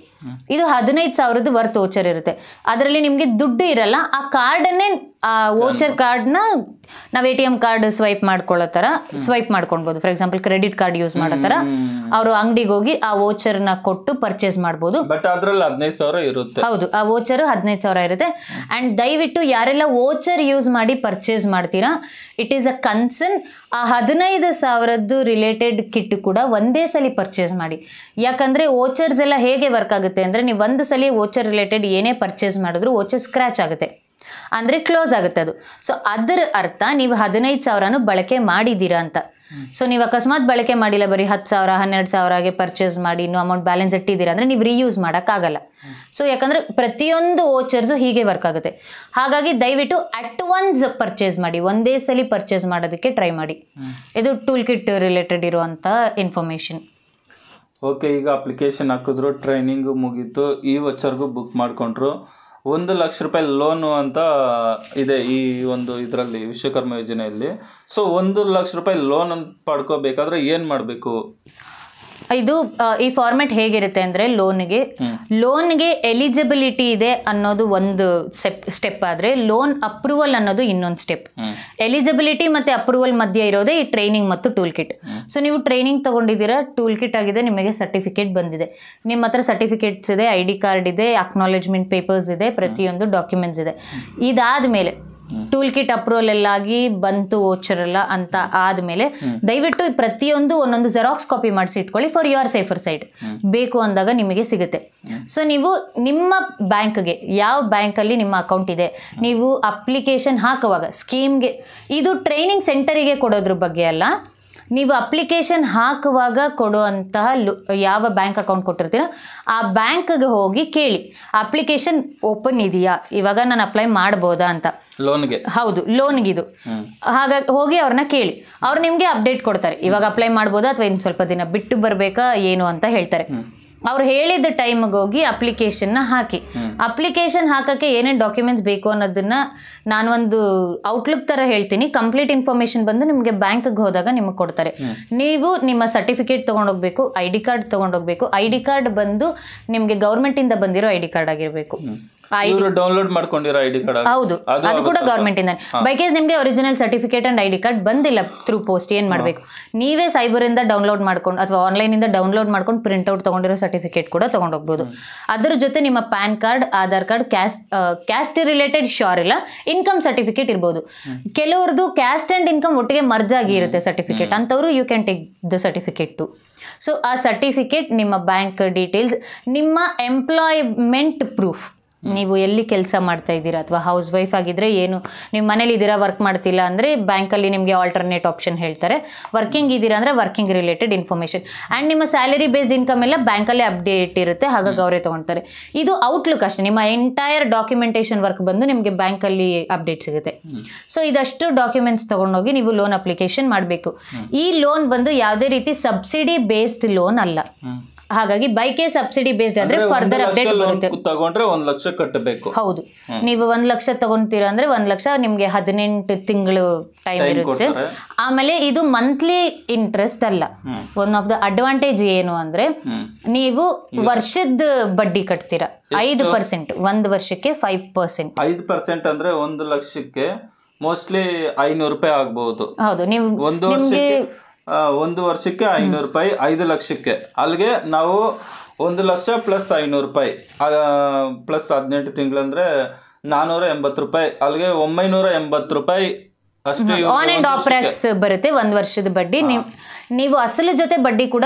15,000 ವರ್ತ್ ವೋಚರ್ ಇರುತ್ತೆ. ಅದರಲ್ಲಿ ನಿಮಗೆ ದುಡ್ಡು ಇರಲ್ಲ. ಆ ಕಾರ್ಡನ್ನೇ, ಆ ವೋಚರ್ ಕಾರ್ಡ್ನ ನಾವು ATM ಕಾರ್ಡ್ ಸ್ವೈಪ್ ಮಾಡ್ಕೊಳ್ಳೋ ಥರ ಸ್ವೈಪ್ ಮಾಡ್ಕೊಳ್ಬೋದು. For example credit card use ಮಾಡೋ ಥರ ಅವರು ಅಂಗಡಿಗೆ ಹೋಗಿ ಆ ವೋಚರ್ನ ಕೊಟ್ಟು ಪರ್ಚೇಸ್ ಮಾಡ್ಬೋದು. ಬಟ್ ಅದರಲ್ಲಿ 15,000 ಇರುತ್ತೆ. ಹೌದು, ಆ ವೋಚರ್ 15,000 ಇರುತ್ತೆ. ಆ್ಯಂಡ್ ದಯವಿಟ್ಟು ಯಾರೆಲ್ಲ ವೋಚರ್ ಯೂಸ್ ಮಾಡಿ ಪರ್ಚೇಸ್ ಮಾಡ್ತೀರಾ, ಇಟ್ ಈಸ್ ಅ ಕನ್ಸರ್ನ್. ಆ 15,000 ರಿಲೇಟೆಡ್ ಕಿಟ್ ಕೂಡ ಒಂದೇ ಸಲ ಪರ್ಚೇಸ್ ಮಾಡಿ. ಯಾಕಂದರೆ ವೋಚರ್ಸ್ ಎಲ್ಲ ಹೇಗೆ ವರ್ಕ್ ಆಗುತ್ತೆ ಅಂದರೆ, ನೀವು ಒಂದು ಸಲ ವೋಚರ್ ರಿಲೇಟೆಡ್ ಏನೇ ಪರ್ಚೇಸ್ ಮಾಡಿದ್ರು ವೋಚರ್ ಸ್ಕ್ರ್ಯಾಚ್ ಆಗುತ್ತೆ, ಅಂದರೆ ಕ್ಲೋಸ್ ಆಗುತ್ತೆ ಅದು. ಸೊ ಅದರ ಅರ್ಥ ನೀವು 15,000 ಬಳಕೆ ಮಾಡಿದ್ದೀರಾ ಅಂತ. ಸೊ ನೀವು ಅಕಸ್ಮಾತ್ ಬಳಕೆ ಮಾಡಿಲ್ಲ, ಬರೀ 10,000 12,000ಗೆ ಪರ್ಚೇಸ್ ಮಾಡಿ ಇನ್ನೂ ಅಮೌಂಟ್ ಬ್ಯಾಲೆನ್ಸ್ ಇಟ್ಟಿದ್ದೀರಾ ಅಂದರೆ ನೀವು ರೀಯೂಸ್ ಮಾಡೋಕ್ಕಾಗಲ್ಲ. ಸೊ ಯಾಕಂದರೆ ಪ್ರತಿಯೊಂದು ವೋಚರ್ಸು ಹೀಗೆ ವರ್ಕ್ ಆಗುತ್ತೆ. ಹಾಗಾಗಿ ದಯವಿಟ್ಟು ಅಟ್ ಒನ್ಸ್ ಪರ್ಚೇಸ್ ಮಾಡಿ, ಒಂದೇ ಸಲ ಪರ್ಚೇಸ್ ಮಾಡೋದಕ್ಕೆ ಟ್ರೈ ಮಾಡಿ. ಇದು ಟೂಲ್ ಕಿಟ್ ರಿಲೇಟೆಡ್ ಇರುವಂಥ ಇನ್ಫಾರ್ಮೇಷನ್. ಓಕೆ, ಈಗ ಅಪ್ಲಿಕೇಶನ್ ಹಾಕಿದ್ರು, ಟ್ರೈನಿಂಗು ಮುಗೀತು, ಈ ವಚರ್ಗೂ ಬುಕ್ ಮಾಡಿಕೊಂಡ್ರು. 1 ಲಕ್ಷ ರೂಪಾಯಿ ಲೋನು ಅಂತ ಇದೆ ಈ ಒಂದು ಇದರಲ್ಲಿ ವಿಶ್ವಕರ್ಮ ಯೋಜನೆಯಲ್ಲಿ. ಸೊ 1 ಲಕ್ಷ ರೂಪಾಯಿ ಲೋನ್ ಪಡ್ಕೋಬೇಕಾದ್ರೆ ಏನು ಮಾಡಬೇಕು? ಇದು ಈ ಫಾರ್ಮೆಟ್ ಹೇಗಿರುತ್ತೆ ಅಂದರೆ ಲೋನ್ಗೆ ಎಲಿಜಿಬಿಲಿಟಿ ಇದೆ ಅನ್ನೋದು ಒಂದು ಸ್ಟೆಪ್ ಆದರೆ ಲೋನ್ ಅಪ್ರೂವಲ್ ಅನ್ನೋದು ಇನ್ನೊಂದು ಸ್ಟೆಪ್. ಎಲಿಜಿಬಿಲಿಟಿ ಮತ್ತು ಅಪ್ರೂವಲ್ ಮಧ್ಯೆ ಇರೋದೇ ಈ ಟ್ರೈನಿಂಗ್ ಮತ್ತು ಟೂಲ್ ಕಿಟ್. ಸೊ ನೀವು ಟ್ರೈನಿಂಗ್ ತೊಗೊಂಡಿದ್ದೀರಾ, ಟೂಲ್ ಕಿಟ್ ಆಗಿದೆ, ನಿಮಗೆ ಸರ್ಟಿಫಿಕೇಟ್ ಬಂದಿದೆ, ನಿಮ್ಮ ಹತ್ರ ಸರ್ಟಿಫಿಕೇಟ್ಸ್ ಇದೆ, ID ಕಾರ್ಡ್ ಇದೆ, ಅಕ್ನಾಲೆಜ್ಮೆಂಟ್ ಪೇಪರ್ಸ್ ಇದೆ, ಪ್ರತಿಯೊಂದು ಡಾಕ್ಯುಮೆಂಟ್ಸ್ ಇದೆ. ಇದಾದಮೇಲೆ ಟೂಲ್ ಕಿಟ್ ಅಪ್ರೂವಲ್ ಎಲ್ಲಾಗಿ ಬಂತು, ವೋಚರ್ ಎಲ್ಲ ಅಂತ ಆದಮೇಲೆ ದಯವಿಟ್ಟು ಪ್ರತಿಯೊಂದು ಒಂದೊಂದು ಜೆರಾಕ್ಸ್ ಕಾಪಿ ಮಾಡಿಸಿ ಇಟ್ಕೊಳ್ಳಿ ಫಾರ್ ಯುವರ್ ಸೇಫರ್ ಸೈಡ್. ಬೇಕು ಅಂದಾಗ ನಿಮಗೆ ಸಿಗುತ್ತೆ. ಸೊ ನೀವು ನಿಮ್ಮ ಬ್ಯಾಂಕ್ಗೆ, ಯಾವ ಬ್ಯಾಂಕಲ್ಲಿ ನಿಮ್ಮ ಅಕೌಂಟ್ ಇದೆ, ನೀವು ಅಪ್ಲಿಕೇಶನ್ ಹಾಕುವಾಗ ಸ್ಕೀಮ್ಗೆ, ಇದು ಟ್ರೈನಿಂಗ್ ಸೆಂಟರಿಗೆ ಕೊಡೋದ್ರ ಬಗ್ಗೆ ಅಲ್ಲ, ನೀವು ಅಪ್ಲಿಕೇಶನ್ ಹಾಕುವಾಗ ಕೊಡುವಂತಹ ಯಾವ ಬ್ಯಾಂಕ್ ಅಕೌಂಟ್ ಕೊಟ್ಟಿರ್ತೀರ ಆ ಬ್ಯಾಂಕ್ಗೆ ಹೋಗಿ ಕೇಳಿ, ಅಪ್ಲಿಕೇಶನ್ ಓಪನ್ ಇದೆಯಾ, ಇವಾಗ ನಾನು ಅಪ್ಲೈ ಮಾಡ್ಬೋದಾ ಅಂತ. ಲೋನ್ಗೆ? ಹೌದು, ಲೋನ್ಗಿದು. ಹಾಗಾಗಿ ಹೋಗಿ ಅವ್ರನ್ನ ಕೇಳಿ, ಅವ್ರು ನಿಮಗೆ ಅಪ್ಡೇಟ್ ಕೊಡ್ತಾರೆ, ಇವಾಗ ಅಪ್ಲೈ ಮಾಡ್ಬೋದಾ ಅಥವಾ ಇನ್ನು ಸ್ವಲ್ಪ ದಿನ ಬಿಟ್ಟು ಬರಬೇಕಾ ಏನು ಅಂತ ಹೇಳ್ತಾರೆ. ಅವ್ರು ಹೇಳಿದ ಟೈಮ್ಗೆ ಹೋಗಿ ಅಪ್ಲಿಕೇಶನ್ನ ಹಾಕಿ. ಅಪ್ಲಿಕೇಶನ್ ಹಾಕೋಕ್ಕೆ ಏನೇನು ಡಾಕ್ಯುಮೆಂಟ್ಸ್ ಬೇಕು ಅನ್ನೋದನ್ನ ನಾನು ಒಂದು ಔಟ್ಲುಕ್ ಥರ ಹೇಳ್ತೀನಿ. ಕಂಪ್ಲೀಟ್ ಇನ್ಫಾರ್ಮೇಷನ್ ಬಂದು ನಿಮಗೆ ಬ್ಯಾಂಕ್ಗೆ ಹೋದಾಗ ನಿಮಗೆ ಕೊಡ್ತಾರೆ. ನೀವು ನಿಮ್ಮ ಸರ್ಟಿಫಿಕೇಟ್ ತೊಗೊಂಡೋಗ್ಬೇಕು, ID ಕಾರ್ಡ್ ತೊಗೊಂಡೋಗ್ಬೇಕು. ID ಕಾರ್ಡ್ ಬಂದು ನಿಮಗೆ ಗೌರ್ಮೆಂಟಿಂದ ಬಂದಿರೋ ID ಕಾರ್ಡ್ ಆಗಿರಬೇಕು. ಡೌನ್ಲೋಡ್ ಮಾಡ್ಕೊಂಡಿರೋ ID ಕಾರ್ಡ್? ಹೌದು, ಅದು ಕೂಡ ಗೌರ್ಮೆಂಟ್ ಇಂದ. ಬೈ ಕೇಸ್ ನಿಮಗೆ original certificate and ID card ಬಂದಿಲ್ಲ ಥ್ರೂ ಪೋಸ್ಟ್, ಏನ್ ಮಾಡಬೇಕು, ನೀವೇ ಸೈಬರ್ ಇಂದ ಡೌನ್ಲೋಡ್ ಮಾಡ್ಕೊಂಡು ಅಥವಾ ಆನ್ಲೈನ್ ಇಂದ ಡೌನ್ಲೋಡ್ ಮಾಡ್ಕೊಂಡು ಪ್ರಿಂಟ್ಔಟ್ ತಗೊಂಡಿರೋ ಸರ್ಟಿಫಿಕೇಟ್ ಕೂಡ ತಗೊಂಡೋಗ್ಬೋದು. ಅದ್ರ ಜೊತೆ ನಿಮ್ಮ pan card, Aadhaar card, caste related sure ಇಲ್ಲ, ಇನ್ಕಮ್ ಸರ್ಟಿಫಿಕೇಟ್ ಇರ್ಬೋದು. ಕೆಲವ್ರದ್ದು ಕ್ಯಾಸ್ಟ್ ಅಂಡ್ ಇನ್ಕಮ್ ಒಟ್ಟಿಗೆ ಮರ್ಜ್ ಆಗಿ ಇರುತ್ತೆ ಸರ್ಟಿಫಿಕೇಟ್, ಅಂತವರು you can take the certificate to. So ಆ ಸರ್ಟಿಫಿಕೇಟ್, ನಿಮ್ಮ ಬ್ಯಾಂಕ್ ಡೀಟೇಲ್ಸ್, ನಿಮ್ಮ ಎಂಪ್ಲಾಯ್ಮೆಂಟ್ ಪ್ರೂಫ್, ನೀವು ಎಲ್ಲಿ ಕೆಲಸ ಮಾಡ್ತಾ ಇದ್ದೀರಾ ಅಥವಾ ಹೌಸ್ ವೈಫ್ ಆಗಿದ್ರೆ ಏನು, ನೀವು ಮನೇಲಿ ಇದ್ದೀರಾ, ವರ್ಕ್ ಮಾಡ್ತಿಲ್ಲ ಅಂದರೆ ಬ್ಯಾಂಕಲ್ಲಿ ನಿಮಗೆ ಆಲ್ಟರ್ನೇಟ್ ಆಪ್ಷನ್ ಹೇಳ್ತಾರೆ. ವರ್ಕಿಂಗ್ ಇದ್ದೀರಾ ಅಂದರೆ ವರ್ಕಿಂಗ್ ರಿಲೇಟೆಡ್ ಇನ್ಫಾರ್ಮೇಷನ್. ಆ್ಯಂಡ್ ನಿಮ್ಮ ಸ್ಯಾಲರಿ ಬೇಸ್ಡ್ ಇನ್ಕಮ್ ಎಲ್ಲ ಬ್ಯಾಂಕಲ್ಲೇ ಅಪ್ಡೇಟ್ ಇರುತ್ತೆ, ಹಾಗಾಗಿ ಅವರೇ ತೊಗೊಳ್ತಾರೆ. ಇದು ಔಟ್ಲುಕ್ ಅಷ್ಟೇ. ನಿಮ್ಮ ಎಂಟೈರ್ ಡಾಕ್ಯುಮೆಂಟೇಷನ್ ವರ್ಕ್ ಬಂದು ನಿಮಗೆ ಬ್ಯಾಂಕಲ್ಲಿ ಅಪ್ಡೇಟ್ ಸಿಗುತ್ತೆ. ಸೊ ಇದಷ್ಟು ಡಾಕ್ಯುಮೆಂಟ್ಸ್ ತೊಗೊಂಡೋಗಿ ನೀವು ಲೋನ್ ಅಪ್ಲಿಕೇಶನ್ ಮಾಡಬೇಕು. ಈ ಲೋನ್ ಬಂದು ಯಾವುದೇ ರೀತಿ ಸಬ್ಸಿಡಿ ಬೇಸ್ಡ್ ಲೋನ್ ಅಲ್ಲ. ಹಾಗಾಗಿ ಬೈ ಕೇಸ್ ಸಬ್ಸಿಡಿ ಬೇಸ್ಡ್ ಆದ್ರೆ ಫರ್ದರ್ ಅಪ್ಡೇಟ್ ಬರುತ್ತೆ. ತಗೊಂಡ್ರೆ 1 ಲಕ್ಷ ಕಟ್ಟಬೇಕು. ಹೌದು, ನೀವು 1 ಲಕ್ಷ ತಗೊಂತೀರಾ ಅಂದ್ರೆ 1 ಲಕ್ಷ ನಿಮ್ಗೆ 18 ತಿಂಗಳು ಟೈಮ್ ಇರುತ್ತೆ. ಆಮೇಲೆ ಇದು ಮಂತ್ಲಿ ಇಂಟ್ರೆಸ್ಟ್ ಅಲ್ಲ. ಒನ್ ಆಫ್ ದ ಅಡ್ವಾಂಟೇಜ್ ಏನು ಅಂದ್ರೆ ನೀವು ವರ್ಷದ ಬಡ್ಡಿ ಕಟ್ತೀರಾ 5%, 1 ವರ್ಷಕ್ಕೆ 5%. 5% ಅಂದ್ರೆ 1 ಲಕ್ಷಕ್ಕೆ ಮೋಸ್ಟ್ಲಿ 500 ರೂಪಾಯಿ ಆಗ್ಬಹುದು. ಹೌದು, ನೀವು ಒಂದು ವರ್ಷಕ್ಕೆ 500 ರೂಪಾಯಿ, 5 ಲಕ್ಷಕ್ಕೆ ಅಲ್ಲಿಗೆ ನಾವು 1 ಲಕ್ಷ ಪ್ಲಸ್ 500 ರೂಪಾಯಿ ಪ್ಲಸ್ 18 ತಿಂಗಳಂದ್ರೆ 480 ರೂಪಾಯಿ, ಅಲ್ಲಿಗೆ 980 ರೂಪಾಯಿ ಅಷ್ಟೇ ಆನ್ ಅಂಡ್ ಆಫ್ ಟ್ಯಾಕ್ಸ್ ಬರುತ್ತೆ 1 ವರ್ಷದ ಬಡ್ಡಿ. ನೀವು ಅಸಲು ಜೊತೆ ಬಡ್ಡಿ ಕೂಡ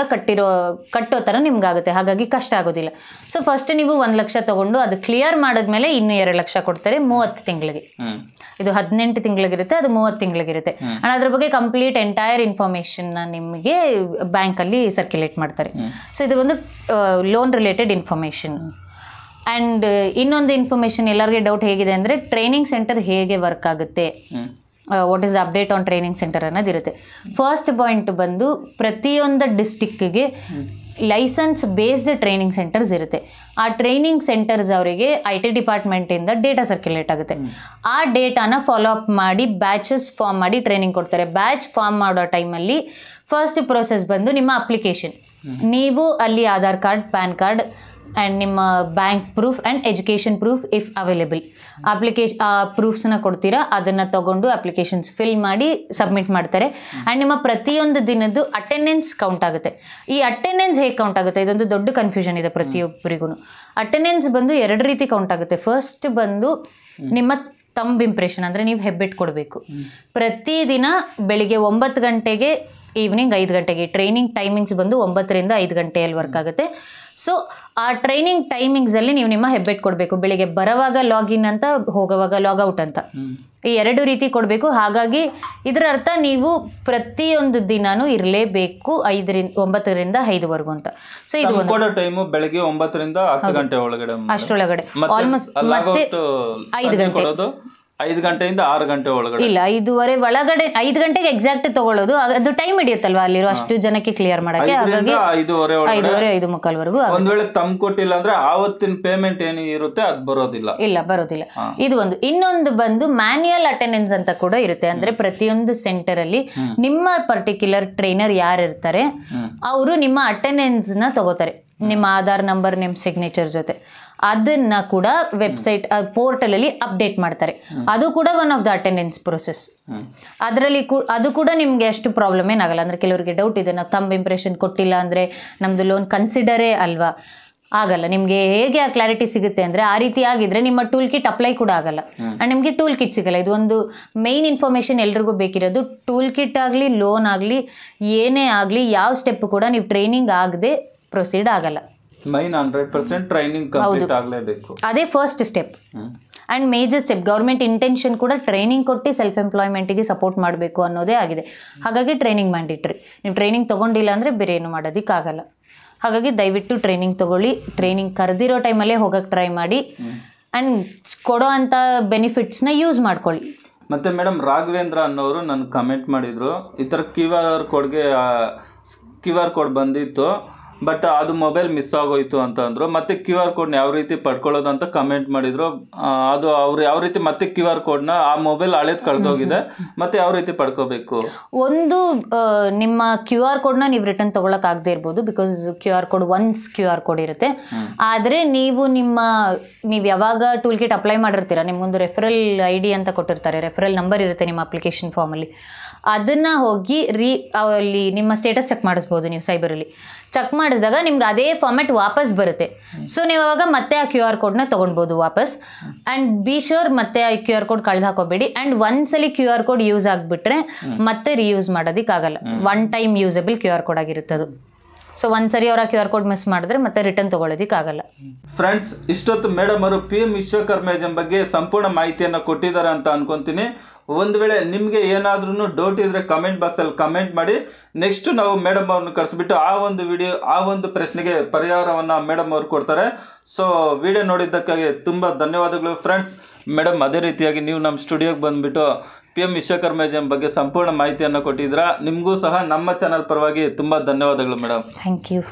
ಕಟ್ಟೋ ಥರ ನಿಮ್ಗಾಗುತ್ತೆ, ಹಾಗಾಗಿ ಕಷ್ಟ ಆಗೋದಿಲ್ಲ. ಸೊ ಫಸ್ಟ್ ನೀವು 1 ಲಕ್ಷ ತಗೊಂಡು ಅದು ಕ್ಲಿಯರ್ ಮಾಡಿದ್ಮೇಲೆ ಇನ್ನು 2 ಲಕ್ಷ ಕೊಡ್ತಾರೆ 30 ತಿಂಗಳಿಗೆ. ಇದು 18 ತಿಂಗಳಿಗಿರುತ್ತೆ, ಅದು 30 ತಿಂಗಳಿಗಿರುತ್ತೆ. ಅಂಡ್ ಅದ್ರ ಬಗ್ಗೆ ಕಂಪ್ಲೀಟ್ ಎಂಟೈರ್ ಇನ್ಫಾರ್ಮೇಶನ್ ನಿಮಗೆ ಬ್ಯಾಂಕಲ್ಲಿ ಸರ್ಕ್ಯುಲೇಟ್ ಮಾಡ್ತಾರೆ. ಸೊ ಇದು ಒಂದು ಲೋನ್ ರಿಲೇಟೆಡ್ ಇನ್ಫಾರ್ಮೇಶನ್. ಆ್ಯಂಡ್ ಇನ್ನೊಂದು ಇನ್ಫಾರ್ಮೇಶನ್ ಎಲ್ಲರಿಗೆ ಡೌಟ್ ಹೇಗಿದೆ ಅಂದರೆ ಟ್ರೈನಿಂಗ್ ಸೆಂಟರ್ ಹೇಗೆ ವರ್ಕ್ ಆಗುತ್ತೆ, what is the update on training centre ಅನ್ನೋದಿರುತ್ತೆ. ಫಸ್ಟ್ ಪಾಯಿಂಟ್ ಬಂದು ಪ್ರತಿಯೊಂದು ಡಿಸ್ಟಿಕ್ಗೆ ಲೈಸೆನ್ಸ್ ಬೇಸ್ಡ್ ಟ್ರೈನಿಂಗ್ ಸೆಂಟರ್ಸ್ ಇರುತ್ತೆ. ಆ ಟ್ರೈನಿಂಗ್ ಸೆಂಟರ್ಸ್ ಅವರಿಗೆ IT ಡಿಪಾರ್ಟ್ಮೆಂಟಿಂದ ಡೇಟಾ ಸರ್ಕ್ಯುಲೇಟ್ ಆಗುತ್ತೆ. ಆ ಡೇಟಾನ ಫಾಲೋ ಅಪ್ ಮಾಡಿ ಬ್ಯಾಚಸ್ ಫಾರ್ಮ್ ಮಾಡಿ ಟ್ರೈನಿಂಗ್ ಕೊಡ್ತಾರೆ. ಬ್ಯಾಚ್ ಫಾರ್ಮ್ ಮಾಡೋ ಟೈಮಲ್ಲಿ ಫಸ್ಟ್ ಪ್ರೋಸೆಸ್ ಬಂದು ನಿಮ್ಮ ಅಪ್ಲಿಕೇಶನ್. ನೀವು ಅಲ್ಲಿ Aadhaar card, PAN card and ನಿಮ್ಮ bank proof and education proof if available ಪ್ರೂಫ್ಸ್ನ ಕೊಡ್ತೀರಾ. ಅದನ್ನು ತಗೊಂಡು ಅಪ್ಲಿಕೇಶನ್ಸ್ ಫಿಲ್ ಮಾಡಿ ಸಬ್ಮಿಟ್ ಮಾಡ್ತಾರೆ. ಆ್ಯಂಡ್ ನಿಮ್ಮ ಪ್ರತಿಯೊಂದು ದಿನದ್ದು ಅಟೆಂಡೆನ್ಸ್ ಕೌಂಟ್ ಆಗುತ್ತೆ. ಈ ಅಟೆಂಡೆನ್ಸ್ ಹೇಗೆ ಕೌಂಟ್ ಆಗುತ್ತೆ, ಇದೊಂದು ದೊಡ್ಡ ಕನ್ಫ್ಯೂಷನ್ ಇದೆ ಪ್ರತಿಯೊಬ್ಬರಿಗೂ. ಅಟೆಂಡೆನ್ಸ್ ಬಂದು 2 ರೀತಿ ಕೌಂಟ್ ಆಗುತ್ತೆ. ಫಸ್ಟ್ ಬಂದು ನಿಮ್ಮ ಥಂಬ್ ಇಂಪ್ರೆಷನ್, ಅಂದರೆ ನೀವು ಹೆಬ್ಬೆಟ್ ಕೊಡಬೇಕು. ಪ್ರತಿದಿನ ಬೆಳಿಗ್ಗೆ 9 ಗಂಟೆಗೆ, ಈವ್ನಿಂಗ್ 5 ಗಂಟೆಗೆ. ಟ್ರೈನಿಂಗ್ ಟೈಮಿಂಗ್ಸ್ ಬಂದು 9 ರಿಂದ 5 ಗಂಟೆಯಲ್ಲಿ ವರ್ಕ್ ಆಗುತ್ತೆ. ಸೊ ಆ ಟ್ರೈನಿಂಗ್ ಟೈಮಿಂಗ್ಸಲ್ಲಿ ನೀವು ನಿಮ್ಮ ಹೆಬ್ಬೆಟ್ ಕೊಡಬೇಕು. ಬೆಳಿಗ್ಗೆ ಬರೋವಾಗ ಲಾಗಿನ್ ಅಂತ, ಹೋಗೋವಾಗ ಲಾಗೌಟ್ ಅಂತ. ಈ 2 ರೀತಿ ಕೊಡಬೇಕು. ಹಾಗಾಗಿ ಇದರ ಅರ್ಥ ನೀವು ಪ್ರತಿಯೊಂದು ದಿನಾನು ಇರಲೇಬೇಕು 9ರಿಂದ 5ವರೆಗೂ ಅಂತ. ಸೊ ಇದು ಒಂದು ಕೊಡೋ ಟೈಮು ಬೆಳಗ್ಗೆ 9ರಿಂದ 10 ಗಂಟೆ ಒಳಗಡೆ, ಅಷ್ಟೊಳಗಡೆ ಆಲ್ಮೋಸ್ಟ್ ಮತ್ತೆ 5 ಗಂಟೆ ಕೊಡೋದು 5 ಗಂಟೆಯಿಂದ 6 ಗಂಟೆ ಒಳಗಡೆ ಇಲ್ಲ 5:30 ಒಳಗಡೆ 5 ಗಂಟೆಗೆ ಎಕ್ಸಾಕ್ಟ್ ತಗೊಳ್ಳೋದು. ಅದು ಟೈಮ್ ಹಿಡಿಯುತ್ತಲ್ವಾ ಅಲ್ಲಿರೋ ಅಷ್ಟು ಜನಕ್ಕೆ ಕ್ಲಿಯರ್ ಮಾಡಕ್ಕೆ. ಹಾಗಾಗಿ 5:30 5:45ವರೆಗೂ. ಒಂದ್ ವೇಳೆ ತಮ್ ಕೊಟ್ಟಿಲ್ಲ ಅಂದ್ರೆ ಆವತ್ತಿನ ಪೇಮೆಂಟ್ ಏನು ಇರುತ್ತೆ ಅದು ಬರೋದಿಲ್ಲ. ಬರೋದಿಲ್ಲ. ಇದು ಒಂದು. ಇನ್ನೊಂದು ಬಂದು ಮ್ಯಾನ್ಯುಯಲ್ ಅಟೆಂಡೆನ್ಸ್ ಅಂತ ಕೂಡ ಇರುತ್ತೆ. ಅಂದ್ರೆ ಪ್ರತಿಯೊಂದು ಸೆಂಟರ್ ಅಲ್ಲಿ ನಿಮ್ಮ ಪರ್ಟಿಕ್ಯುಲರ್ ಟ್ರೈನರ್ ಯಾರು ಇರ್ತಾರೆ ಅವರು ನಿಮ್ಮ ಅಟೆಂಡೆನ್ಸ್ ನ ತಗೋತಾರೆ, ನಿಮ್ಮ ಆಧಾರ್ ನಂಬರ್, ನಿಮ್ಮ ಸಿಗ್ನೇಚರ್ ಜೊತೆ. ಅದನ್ನ ಕೂಡ ವೆಬ್ಸೈಟ್ ಪೋರ್ಟಲ್ ಅಲ್ಲಿ ಅಪ್ಡೇಟ್ ಮಾಡ್ತಾರೆ. ಅದು ಕೂಡ one of the attendance process. ಅದರಲ್ಲಿ ಅದು ಕೂಡ ನಿಮ್ಗೆ ಅಷ್ಟು ಪ್ರಾಬ್ಲಮ್ ಏನಾಗಲ್ಲ. ಅಂದ್ರೆ ಕೆಲವರಿಗೆ ಡೌಟ್ ಇದೆ, ನಾವು ಥಂಬ್ ಇಂಪ್ರೆಷನ್ ಕೊಟ್ಟಿಲ್ಲ ಅಂದ್ರೆ ನಮ್ದು ಲೋನ್ ಕನ್ಸಿಡರೇ ಅಲ್ವಾ, ಆಗಲ್ಲ. ನಿಮ್ಗೆ ಹೇಗೆ ಆ ಕ್ಲಾರಿಟಿ ಸಿಗುತ್ತೆ ಅಂದ್ರೆ ಆ ರೀತಿ ಆಗಿದ್ರೆ ನಿಮ್ಮ ಟೂಲ್ ಕಿಟ್ ಅಪ್ಲೈ ಕೂಡ ಆಗಲ್ಲ ಅಂಡ್ ನಿಮ್ಗೆ ಟೂಲ್ ಕಿಟ್ ಸಿಗಲ್ಲ. ಇದು ಒಂದು ಮೇನ್ ಇನ್ಫಾರ್ಮೇಶನ್ ಎಲ್ರಿಗೂ ಬೇಕಿರೋದು. ಟೂಲ್ ಕಿಟ್ ಆಗಲಿ ಲೋನ್ ಆಗಲಿ ಏನೇ ಆಗಲಿ ಯಾವ ಸ್ಟೆಪ್ ಕೂಡ ನೀವು ಟ್ರೈನಿಂಗ್ ಆಗದೆ ಪ್ರೊಸೀಡ್ ಆಗಲ್ಲ. ಮೈನ್ 100% ಟ್ರೈನಿಂಗ್ ಕಂಪ್ಲೀಟ್ ಆಗಲೇಬೇಕು. ಅದೇ first step and major step. Government intention ಕೂಡ ಟ್ರೈನಿಂಗ್ ಕೊಟ್ಟು ಸೆಲ್ಫ್ ಎಂಪ್ಲಾಯ್ಮೆಂಟಿಗೆ ಸಪೋರ್ಟ್ ಮಾಡಬೇಕು ಅನ್ನೋದೇ ಆಗಿದೆ. ಹಾಗಾಗಿ ಟ್ರೈನಿಂಗ್ ಮ್ಯಾಂಡೇಟ್ರಿ. ನೀವು ಟ್ರೈನಿಂಗ್ ತಗೊಂಡಿಲ್ಲ ಅಂದರೆ ಬೇರೆ ಏನು ಮಾಡೋದಕ್ಕಾಗಲ್ಲ. ಹಾಗಾಗಿ ದಯವಿಟ್ಟು ಟ್ರೈನಿಂಗ್ ತಗೊಳ್ಳಿ. ಟ್ರೈನಿಂಗ್ ಕರೆದಿರೋ ಟೈಮಲ್ಲೇ ಹೋಗಕ್ಕೆ ಟ್ರೈ ಮಾಡಿ ಆ್ಯಂಡ್ ಕೊಡೋ ಅಂಥ ಬೆನಿಫಿಟ್ಸ್ನ ಯೂಸ್ ಮಾಡ್ಕೊಳ್ಳಿ. ಮತ್ತು ಮೇಡಮ್ ರಾಘವೇಂದ್ರ ಅನ್ನೋರು ನನಗೆ ಕಮೆಂಟ್ ಮಾಡಿದರು, ಈ ಥರ QR ಕೋಡ್ ಬಂದಿತ್ತು ಬಟ್ ಅದು ಮೊಬೈಲ್ ಮಿಸ್ ಆಗೋಯ್ತು ಅಂತ ಅಂದರು. ಮತ್ತೆ QR ಕೋಡ್ನ ಯಾವ ರೀತಿ ಪಡ್ಕೊಳ್ಳೋದು ಅಂತ ಕಮೆಂಟ್ ಮಾಡಿದರು. ಅದು ಅವ್ರು ಯಾವ ರೀತಿ ಮತ್ತೆ QR ಕೋಡ್ನ ಆ ಮೊಬೈಲ್ ಹಳೇದು ಕಳೆದೋಗಿದೆ ಮತ್ತೆ ಯಾವ ರೀತಿ ಪಡ್ಕೋಬೇಕು? ಒಂದು ನಿಮ್ಮ QR ಕೋಡ್ನ ನೀವು ರಿಟರ್ನ್ ತೊಗೊಳಕ್ಕಾಗದೇ ಇರ್ಬೋದು, because QR code once QR code ಇರುತ್ತೆ. ಆದರೆ ನೀವು ಯಾವಾಗ ಟೂಲ್ ಕಿಟ್ ಅಪ್ಲೈ ಮಾಡಿರ್ತೀರ ನಿಮ್ಗೊಂದು ರೆಫರಲ್ ID ಅಂತ ಕೊಟ್ಟಿರ್ತಾರೆ, ರೆಫರಲ್ ನಂಬರ್ ಇರುತ್ತೆ ನಿಮ್ಮ ಅಪ್ಲಿಕೇಶನ್ ಫಾರ್ಮಲ್ಲಿ. ಅದನ್ನು ಹೋಗಿ ಅಲ್ಲಿ ನಿಮ್ಮ ಸ್ಟೇಟಸ್ ಚೆಕ್ ಮಾಡಿಸ್ಬೋದು ನೀವು ಸೈಬರಲ್ಲಿ. ಚೆಕ್ ಮಾಡಿಸಿದಾಗ ನಿಮ್ಗೆ ಅದೇ ಫಾರ್ಮೆಟ್ ವಾಪಸ್ ಬರುತ್ತೆ. ಸೊ ನೀವು ಅವಾಗ ಮತ್ತೆ ಆ QR ಕೋಡ್ನ ತೊಗೊಳ್ಬೋದು ವಾಪಸ್. ಆ್ಯಂಡ್ ಬಿ ಶ್ಯೂರ್ ಮತ್ತೆ ಆ QR ಕೋಡ್ ಕಳೆದು ಹಾಕೋಬೇಡಿ. ಆ್ಯಂಡ್ ಒಂದ್ಸಲಿ QR ಕೋಡ್ ಯೂಸ್ ಆಗಿಬಿಟ್ರೆ ಮತ್ತೆ ರೀಯೂಸ್ ಮಾಡೋದಕ್ಕಾಗಲ್ಲ. One time usable QR code ಆಗಿರುತ್ತೆ ಅದು. ಸೊ ಒಂದ್ಸರಿ ಅವರ QR ಕೋಡ್ ಮಿಸ್ ಮಾಡಿದ್ರೆ ಮತ್ತೆ ರಿಟರ್ನ್ ತೊಗೊಳೋದಕ್ಕಾಗಲ್ಲ. ಫ್ರೆಂಡ್ಸ್, ಇಷ್ಟೊತ್ತು ಮೇಡಮ್ ಅವರು PM ವಿಶ್ವಕರ್ಮ ಯೋಜನೆ ಬಗ್ಗೆ ಸಂಪೂರ್ಣ ಮಾಹಿತಿಯನ್ನು ಕೊಟ್ಟಿದ್ದಾರೆ ಅಂತ ಅನ್ಕೊಂತೀನಿ. ಒಂದು ವೇಳೆ ನಿಮಗೆ ಏನಾದ್ರೂ ಡೌಟ್ ಇದ್ರೆ ಕಮೆಂಟ್ ಬಾಕ್ಸಲ್ಲಿ ಕಮೆಂಟ್ ಮಾಡಿ. ನೆಕ್ಸ್ಟ್ ನಾವು ಮೇಡಮ್ ಅವ್ರನ್ನ ಕರೆಸ್ಬಿಟ್ಟು ಆ ಒಂದು ಪ್ರಶ್ನೆಗೆ ಪರಿಹಾರವನ್ನು ಮೇಡಮ್ ಅವ್ರು ಕೊಡ್ತಾರೆ. ಸೊ ವಿಡಿಯೋ ನೋಡಿದ್ದಕ್ಕಾಗಿ ತುಂಬ ಧನ್ಯವಾದಗಳು ಫ್ರೆಂಡ್ಸ್. ಮೇಡಮ್ ಅದೇ ರೀತಿಯಾಗಿ ನೀವು ನಮ್ಮ ಸ್ಟುಡಿಯೋಗೆ ಬಂದುಬಿಟ್ಟು PM ವಿಶ್ವಕರ್ಮ ಯೋಜನೆ ಬಗ್ಗೆ ಸಂಪೂರ್ಣ ಮಾಹಿತಿಯನ್ನು ಕೊಟ್ಟಿದ್ದೀರಾ. ನಿಮಗೂ ಸಹ ನಮ್ಮ ಚಾನಲ್ ಪರವಾಗಿ ತುಂಬ ಧನ್ಯವಾದಗಳು ಮೇಡಮ್. Thank you.